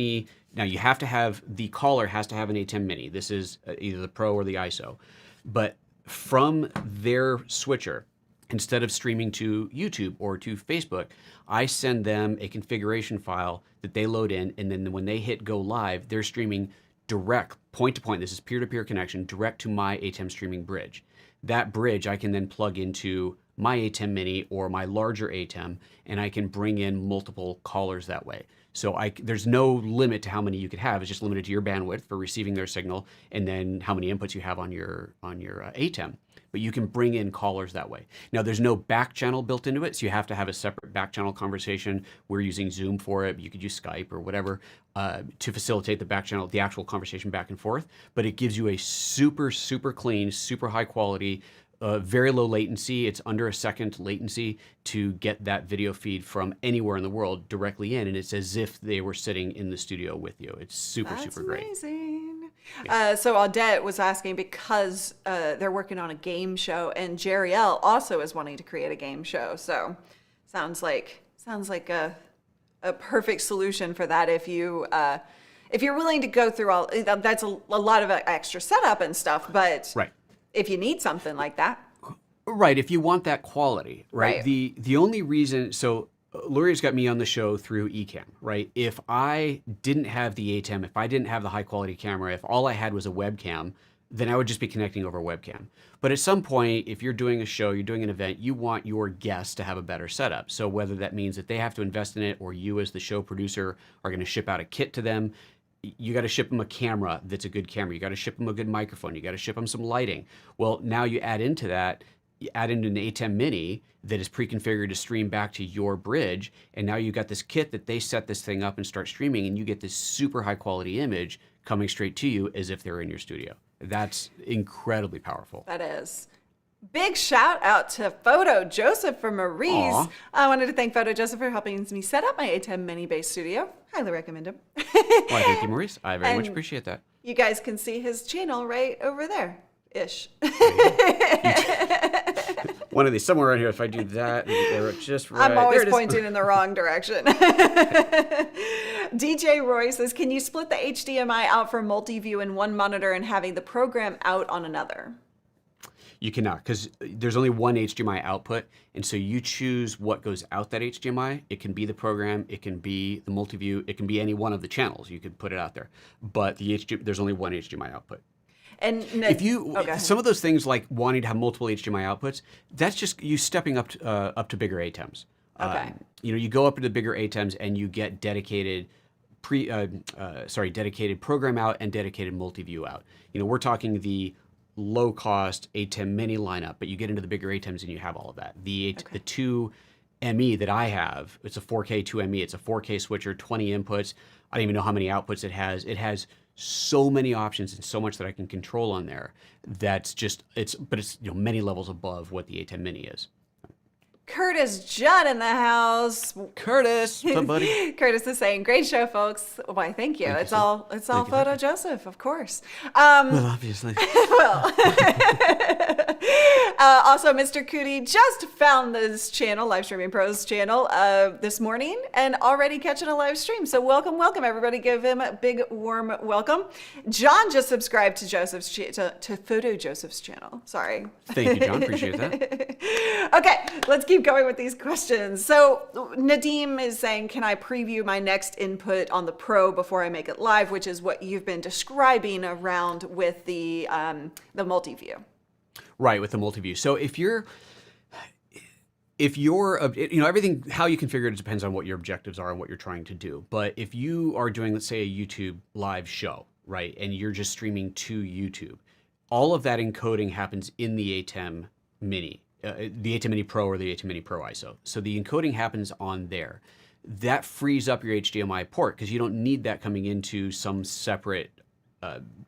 the caller has to have an ATEM Mini. This is either the Pro or the ISO. But from their switcher, instead of streaming to YouTube or to Facebook, I send them a configuration file that they load in, and then when they hit go live, they're streaming direct, point to point. This is peer-to-peer connection, direct to my ATEM streaming bridge. That bridge I can then plug into my ATEM Mini or my larger ATEM, and I can bring in multiple callers that way. So there's no limit to how many you could have. It's just limited to your bandwidth for receiving their signal, and then how many inputs you have on your ATEM. But you can bring in callers that way. Now, there's no back channel built into it, so you have to have a separate back channel conversation. We're using Zoom for it. You could use Skype or whatever to facilitate the back channel, the actual conversation back and forth. But it gives you a super, super clean, super high quality, very low latency. It's under a second latency to get that video feed from anywhere in the world directly in, and it's as if they were sitting in the studio with you. It's super great. Amazing. Yeah. So Audette was asking because they're working on a game show, and Jeriel also is wanting to create a game show. So sounds like a perfect solution for that. If you're willing to go through that's a lot of extra setup and stuff, but right. If you need something like that. Right, if you want that quality, right? The only reason, so Luria's got me on the show through ECAMM, right? If I didn't have the ATEM, if I didn't have the high quality camera, if all I had was a webcam, then I would just be connecting over webcam. But at some point, if you're doing a show, you're doing an event, you want your guests to have a better setup. So whether that means that they have to invest in it, or you as the show producer are going to ship out a kit to them, you got to ship them a camera that's a good camera. You got to ship them a good microphone. You got to ship them some lighting. Well, now you add into that, you add into an ATEM Mini that is pre-configured to stream back to your bridge, and now you've got this kit that they set this thing up and start streaming, and you get this super high quality image coming straight to you as if they're in your studio. That's incredibly powerful. That is. Big shout out to PhotoJoseph from Maurice. Aww. I wanted to thank PhotoJoseph for helping me set up my ATEM Mini based studio. Highly recommend him. Why, thank you, Maurice. I very much appreciate that. You guys can see his channel right over there. Ish. One of these, somewhere around here, if I do that, they're just right. I'm always pointing in the wrong direction. DJ Roy says, can you split the HDMI out for multi-view in one monitor and having the program out on another? You cannot, because there's only one HDMI output, and so you choose what goes out that HDMI. It can be the program, it can be the multi-view, it can be any one of the channels. You could put it out there, but there's only one HDMI output. And If some of those things like wanting to have multiple HDMI outputs, that's just you stepping up to bigger ATEMs. Okay. You go up to the bigger ATEMs and you get dedicated dedicated program out and dedicated multi-view out. We're talking the low-cost ATEM Mini lineup, but you get into the bigger ATEMs and you have all of that. The 2ME that I have, it's a 4K 2ME. It's a 4K switcher, 20 inputs. I don't even know how many outputs it has. It has so many options and so much that I can control on there. It's many levels above what the ATEM Mini is. Curtis Judd in the house. Curtis, somebody. Curtis is saying, "Great show, folks." Why, thank you. It's all PhotoJoseph, of course. Well, obviously. Also, Mr. Cootie just found this channel, Livestreaming Pros channel, this morning, and already catching a live stream. So welcome, everybody. Give him a big, warm welcome. John just subscribed to to PhotoJoseph's channel. Sorry. Thank you, John. Appreciate that. Okay, let's keep going with these questions. So Nadeem is saying, can I preview my next input on the Pro before I make it live, which is what you've been describing around with the multi-view. Right, with the multi-view. So if you're everything, how you configure it depends on what your objectives are and what you're trying to do. But if you are doing, let's say, a YouTube live show, right, and you're just streaming to YouTube, all of that encoding happens in the ATEM Mini. The ATEM Mini Pro or the ATEM Mini Pro ISO. So the encoding happens on there. That frees up your HDMI port because you don't need that coming into some separate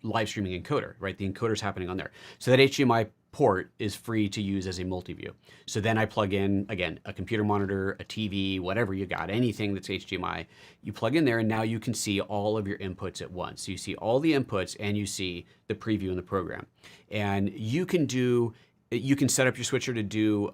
live streaming encoder, right? The encoder's happening on there. So that HDMI port is free to use as a multi-view. So then I plug in, again, a computer monitor, a TV, whatever you got, anything that's HDMI, you plug in there and now you can see all of your inputs at once. So you see all the inputs and you see the preview in the program. And you can set up your switcher to do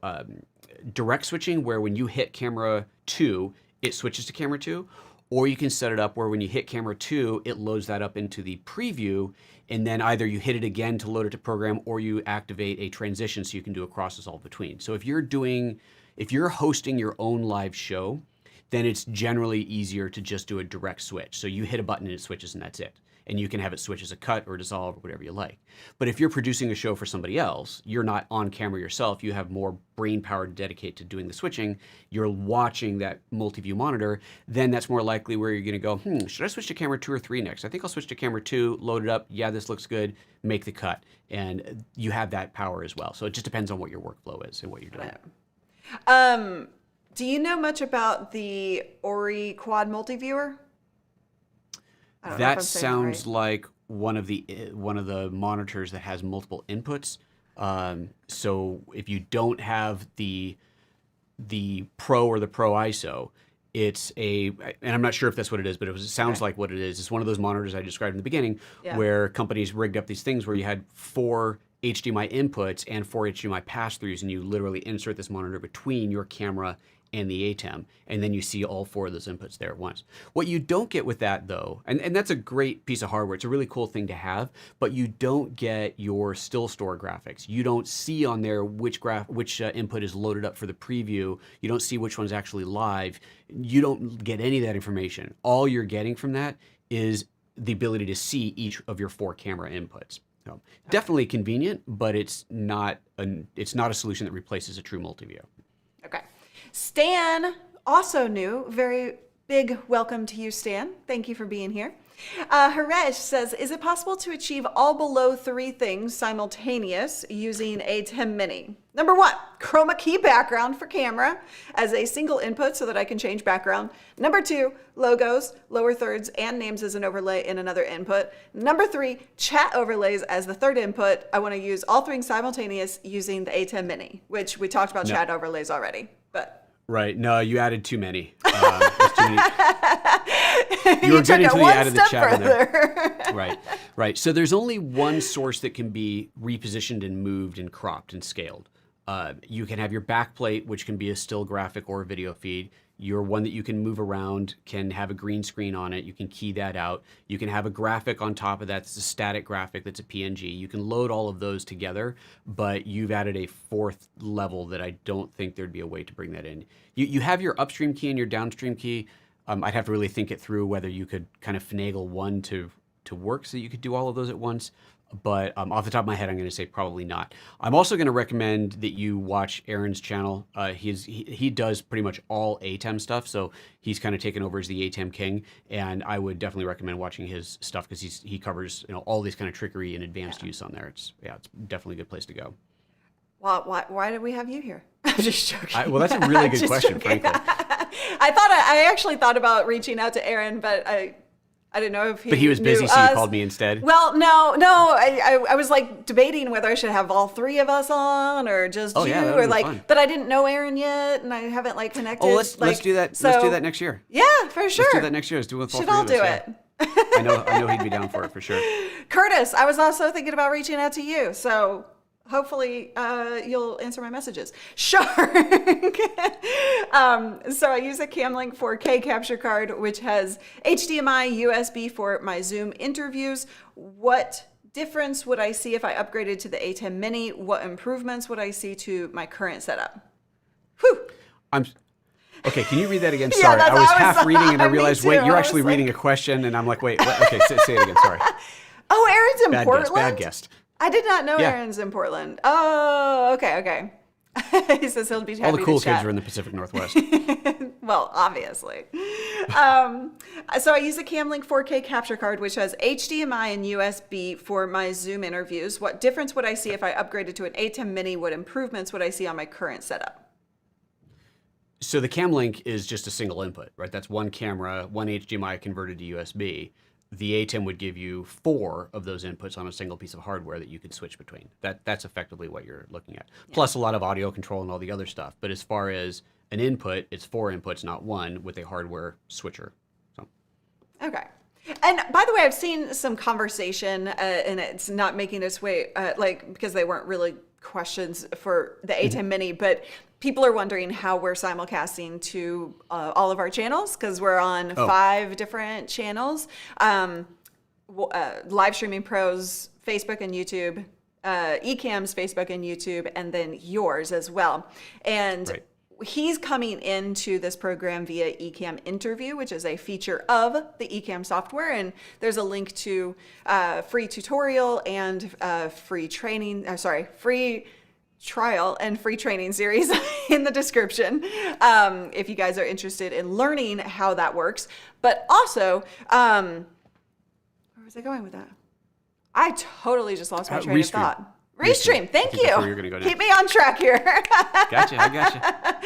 direct switching where when you hit camera 2, it switches to camera 2, or you can set it up where when you hit camera 2, it loads that up into the preview, and then either you hit it again to load it to program or you activate a transition so you can do a cross dissolve between. So if you're hosting your own live show, then it's generally easier to just do a direct switch. So you hit a button and it switches and that's it. And you can have it switch as a cut or dissolve or whatever you like. But if you're producing a show for somebody else, you're not on camera yourself, you have more brain power to dedicate to doing the switching, you're watching that multi-view monitor, then that's more likely where you're gonna go, should I switch to camera 2 or 3 next? I think I'll switch to camera 2, load it up, yeah, this looks good, make the cut. And you have that power as well. So it just depends on what your workflow is and what you're doing. Do you know much about the Ori Quad Multi-Viewer? That sounds like one of the monitors that has multiple inputs. So if you don't have the Pro or the Pro ISO, and I'm not sure if that's what it is, but it sounds like what it is. It's one of those monitors I described in the beginning where companies rigged up these things where you had 4 HDMI inputs and 4 HDMI pass-throughs, and you literally insert this monitor between your camera and the ATEM, and then you see all 4 of those inputs there at once. What you don't get with that though, and that's a great piece of hardware, it's a really cool thing to have, but you don't get your still store graphics. You don't see on there which input is loaded up for the preview. You don't see which one's actually live. You don't get any of that information. All you're getting from that is the ability to see each of your 4 camera inputs. So definitely convenient, but it's not a solution that replaces a true multi-view. Okay. Stan, also new, very big welcome to you, Stan. Thank you for being here. Haresh says, is it possible to achieve all below 3 things simultaneous using ATEM Mini? Number 1, chroma key background for camera as a single input so that I can change background. Number 2, logos, lower thirds, and names as an overlay in another input. Number 3, chat overlays as the third input. I want to use all 3 simultaneous using the ATEM Mini, which we talked about chat overlays already, but... Right. No, you added too many. There's too many. You were took good it until you one added the step chat in there. further. Right. So there's only one source that can be repositioned and moved and cropped and scaled. You can have your backplate, which can be a still graphic or a video feed. Your one that you can move around can have a green screen on it. You can key that out. You can have a graphic on top of that. It's a static graphic that's a PNG. You can load all of those together, but you've added a fourth level that I don't think there'd be a way to bring that in. You have your upstream key and your downstream key. I'd have to really think it through whether you could kind of finagle one to work so that you could do all of those at once. But off the top of my head, I'm going to say probably not. I'm also going to recommend that you watch Aaron's channel. He does pretty much all ATEM stuff, so he's kind of taken over as the ATEM king. And I would definitely recommend watching his stuff because he covers all these kind of trickery and advanced use on there. It's definitely a good place to go. Well, why did we have you here? I'm just joking. Well, that's a really good question, joking. frankly. I actually thought about reaching out to Aaron, but I didn't know if he. But he was busy, so you called me instead. Well, no. I was like debating whether I should have all three of us on or just you, yeah, or like. Fun. But I didn't know Aaron yet, and I haven't like connected. Oh, let's do that. So, let's do that next year. Yeah, for sure. Let's do that next year. Let's do it with all should three all of do us, it. Yeah. I know he'd be down for it for sure. Curtis, I was also thinking about reaching out to you, so. Hopefully you'll answer my messages. Sure. So I use a Camlink 4K capture card, which has HDMI, USB for my Zoom interviews. What difference would I see if I upgraded to the ATEM Mini? What improvements would I see to my current setup? Whew. Okay, can you read that again? Yeah, Sorry, I was half reading and I me realized, too. wait, you're I actually was reading a question, and I'm like, wait, what? Okay, say it again. Sorry. Oh, Aaron's in Portland? Bad guest. I did not know Yeah. Aaron's in Portland. Oh, okay. He says he'll be happy All the cool to chat. kids are in the Pacific Northwest. Well, obviously. So I use a Camlink 4K capture card, which has HDMI and USB for my Zoom interviews. What difference would I see if I upgraded to an ATEM Mini? What improvements would I see on my current setup? So the Camlink is just a single input, right? That's one camera, one HDMI converted to USB. The ATEM would give you 4 of those inputs on a single piece of hardware that you could switch between. That's effectively what you're looking at. Yeah. Plus a lot of audio control and all the other stuff. But as far as an input, it's 4 inputs, not 1, with a hardware switcher. So. Okay. And by the way, I've seen some conversation, and it's not making its way, because they weren't really questions for the ATEM Mini, but people are wondering how we're simulcasting to all of our channels, because we're on 5 different channels. Livestream Pro's Facebook and YouTube, ECAMM's Facebook and YouTube, and then yours as well. And right. He's coming into this program via ECAMM Interview, which is a feature of the ECAMM software. And there's a link to free tutorial and free trial and free training series in the description if you guys are interested in learning how that works. But also, where was I going with that? I totally just lost my train of thought. Restream, thank you. Keep me on track here. Gotcha, I gotcha.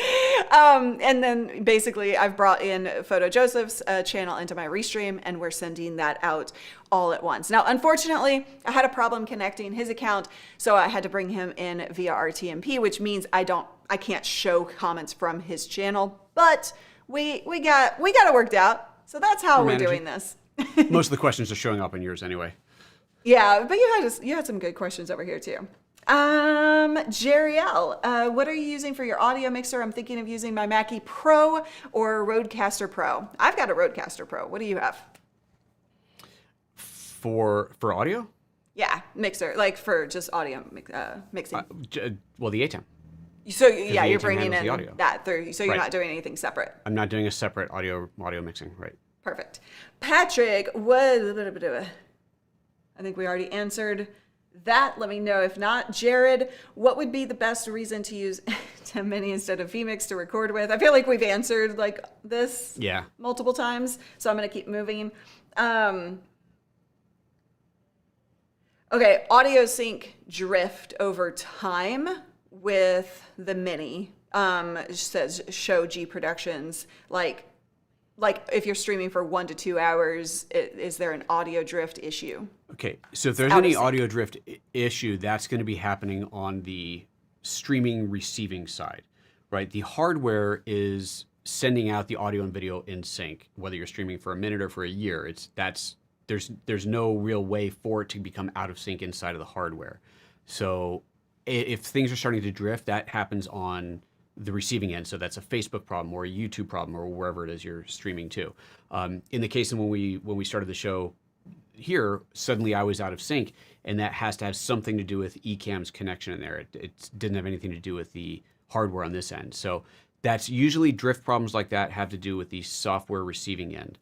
And then basically I've brought in PhotoJoseph's channel into my Restream, and we're sending that out all at once. Now, unfortunately, I had a problem connecting his account, so I had to bring him in via RTMP, which means I can't show comments from his channel, but we got it worked out. So that's how we're doing this. Most of the questions are showing up in yours anyway. Yeah, but you had some good questions over here too. Jeriel, what are you using for your audio mixer? I'm thinking of using my Mackie Pro or Rodecaster Pro. I've got a Rodecaster Pro. What do you have? For audio? Yeah, mixer, like for just audio mixing. Well, the ATEM. So yeah, you're bringing in audio. that through. So you're Right. not doing anything separate. I'm not doing a separate audio mixing, right? Perfect. Patrick, I think we already answered that. Let me know if not. Jared, what would be the best reason to use ATEM Mini instead of vMix to record with? I feel like we've answered like this multiple times, so I'm going to keep moving. Okay, audio sync drift over time with the Mini. It says show G Productions, like if you're streaming for 1 to 2 hours, is there an audio drift issue? Okay, so if there's any audio drift issue, that's going to be happening on the streaming receiving side, right? The hardware is sending out the audio and video in sync, whether you're streaming for a minute or for a year. There's no real way for it to become out of sync inside of the hardware. So if things are starting to drift, that happens on the receiving end. So that's a Facebook problem or a YouTube problem or wherever it is you're streaming to. In the case of when we started the show here, suddenly I was out of sync, and that has to have something to do with ECAMM's connection in there. It didn't have anything to do with the hardware on this end. So that's usually drift problems like that have to do with the software receiving end,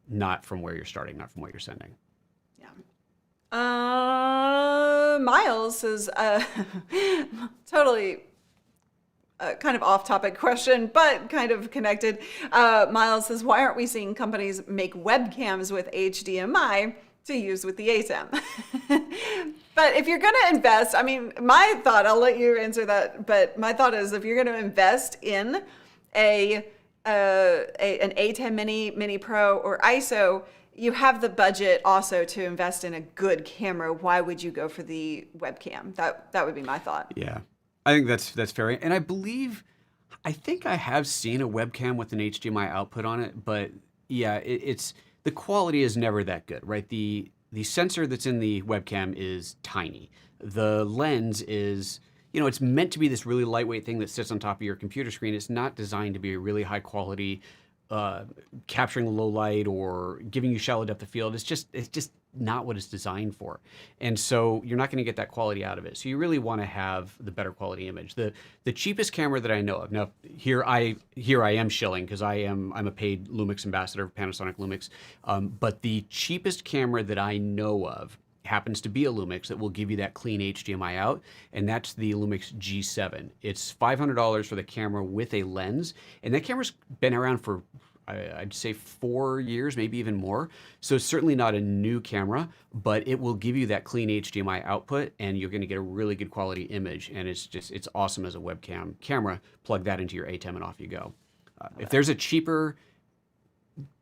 not from where you're starting, not from what you're sending. Miles is totally kind of off-topic question, but kind of connected. Miles says, why aren't we seeing companies make webcams with HDMI to use with the ATEM? But if you're going to invest, I mean, my thought, I'll let you answer that, but my thought is if you're going to invest in an ATEM Mini Pro or ISO, you have the budget also to invest in a good camera. Why would you go for the webcam? That would be my thought. Yeah, I think that's fair. And I think I have seen a webcam with an HDMI output on it, but yeah, it's the quality is never that good, right? The sensor that's in the webcam is tiny. The lens is, it's meant to be this really lightweight thing that sits on top of your computer screen. It's not designed to be a really high quality, capturing low light or giving you shallow depth of field. It's just not what it's designed for. And so you're not going to get that quality out of it. So you really want to have the better quality image. The cheapest camera that I know of, now here I am shilling because I'm a paid Lumix ambassador, Panasonic Lumix. But the cheapest camera that I know of happens to be a Lumix that will give you that clean HDMI out, and that's the Lumix G7. It's $500 for the camera with a lens, and that camera's been around for, I'd say 4 years, maybe even more. So it's certainly not a new camera, but it will give you that clean HDMI output, and you're going to get a really good quality image, and it's awesome as a webcam camera. Plug that into your ATEM and off you go. If there's a cheaper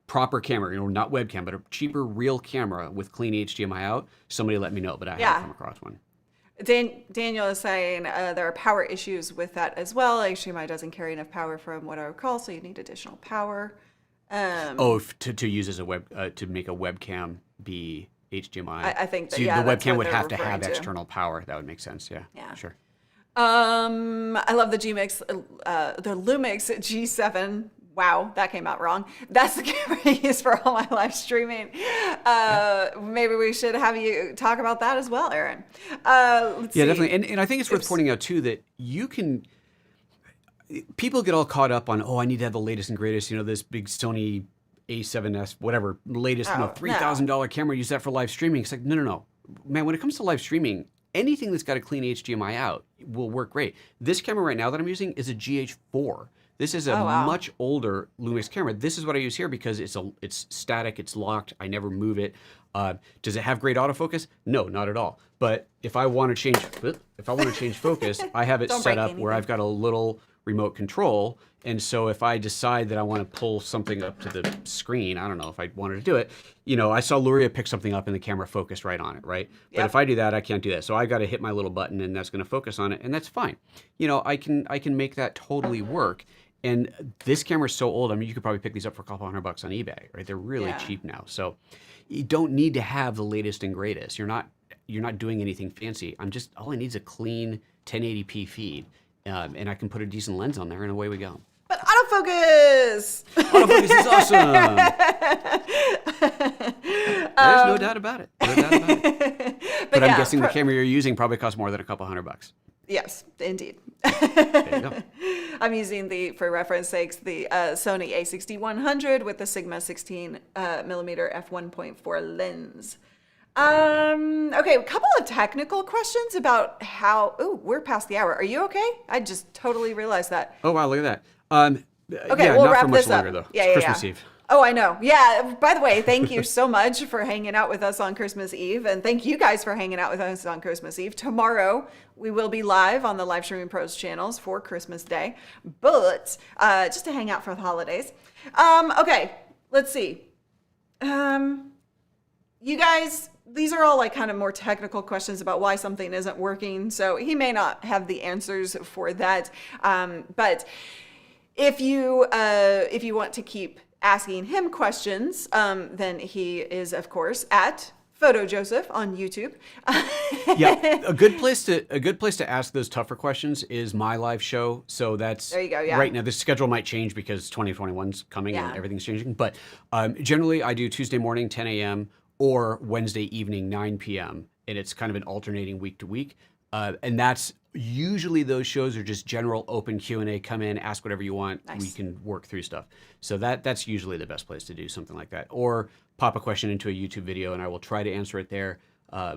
proper camera, not webcam, but a cheaper real camera with clean HDMI out, somebody let me know, but I haven't come across one. Daniel is saying there are power issues with that as well. HDMI doesn't carry enough power from what I recall, so you need additional power. To use as a to make a webcam be HDMI. I think that, so the webcam would have to have external power. That would make sense. Yeah. Sure. I love the the Lumix G7. Wow, that came out wrong. That's the camera I use for all my live streaming. Maybe we should have you talk about that as well, Aaron. Let's see. Definitely. And I think it's worth pointing out, too, that people get all caught up on, I need to have the latest and greatest, this big Sony A7S, whatever, latest, $3,000 camera, use that for live streaming. It's like, no. Man, when it comes to live streaming, anything that's got a clean HDMI out will work great. This camera right now that I'm using is a GH4. This is a much older Lumix camera. This is what I use here because it's static, it's locked, I never move it. Does it have great autofocus? No, not at all. But if I want to change focus, I have it set up where I've got a little remote control. And so if I decide that I want to pull something up to the screen, I don't know if I wanted to do it. I saw Luria pick something up and the camera focused right on it, right? Yep. But if I do that, I can't do that. So I got to hit my little button and that's going to focus on it, and that's fine. I can make that totally work. And this camera is so old. I mean, you could probably pick these up for a couple $100 on eBay, right? They're really cheap now. So you don't need to have the latest and greatest. You're not doing anything fancy. All I need is a clean 1080p feed, and I can put a decent lens on there, and away we go. But autofocus! Autofocus is awesome. There's no doubt about it. But I'm guessing the camera you're using probably costs more than a couple $100. Yes, indeed. There you go. I'm using for reference sakes, the Sony a6100 with the Sigma 16 millimeter f1.4 lens. Okay, a couple of technical questions about how. Oh, we're past the hour. Are you okay? I just totally realized that. Oh wow, look at that. Okay, we'll not wrap for much this up. longer though. Yeah, it's Christmas Eve. Oh, I know. Yeah. By the way, thank you so much for hanging out with us on Christmas Eve. And thank you guys for hanging out with us on Christmas Eve. Tomorrow, we will be live on the Livestream Pros channels for Christmas Day. But just to hang out for the holidays. Okay, let's see. You guys, these are all like kind of more technical questions about why something isn't working. So he may not have the answers for that. But if you want to keep asking him questions, then he is, of course, at PhotoJoseph on YouTube. Yeah, a good place to ask those tougher questions is my live show. So that's There you go, yeah. Right now, the schedule might change because 2021's coming Yeah. and everything's changing. But generally, I do Tuesday morning 10 a.m. or Wednesday evening 9 p.m. and it's kind of an alternating week to week. And that's usually those shows are just general open Q&A. Come in, ask whatever you want. Nice. We can work through stuff. So that's usually the best place to do something like that. Or pop a question into a YouTube video and I will try to answer it there.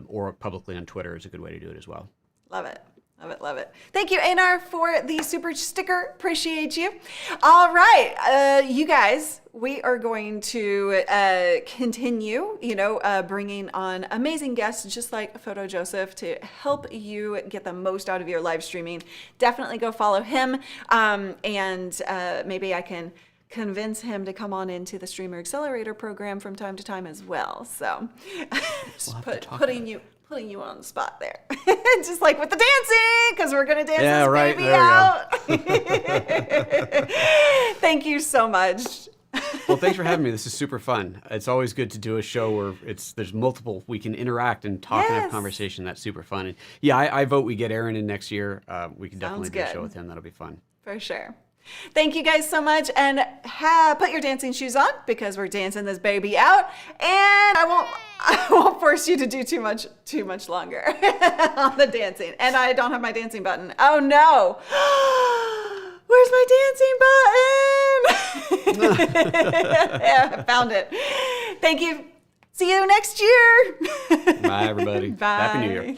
Or publicly on Twitter is a good way to do it as well. Love it. Love it, love it. Thank you, Einar, for the super sticker. Appreciate you. All right, you guys, we are going to continue, bringing on amazing guests just like PhotoJoseph to help you get the most out of your live streaming. Definitely go follow him, and maybe I can convince him to come on into the Streamer Accelerator program from time to time as well. So, just putting you on the spot there. Just like with the dancing, because we're going to dance this baby out. Thank you so much. Well, thanks for having me. This is super fun. It's always good to do a show where there's multiple, we can interact and talk and have conversation. That's super fun. And yeah, I vote we get Aaron in next year. We can definitely do a show with him. That'll be fun. For sure. Thank you guys so much, and put your dancing shoes on because we're dancing this baby out, and I won't force you to do too much longer on the dancing. And I don't have my dancing button. Oh no. Where's my dancing button? Yeah, I found it. Thank you. See you next year. Bye everybody. Bye. Happy New Year.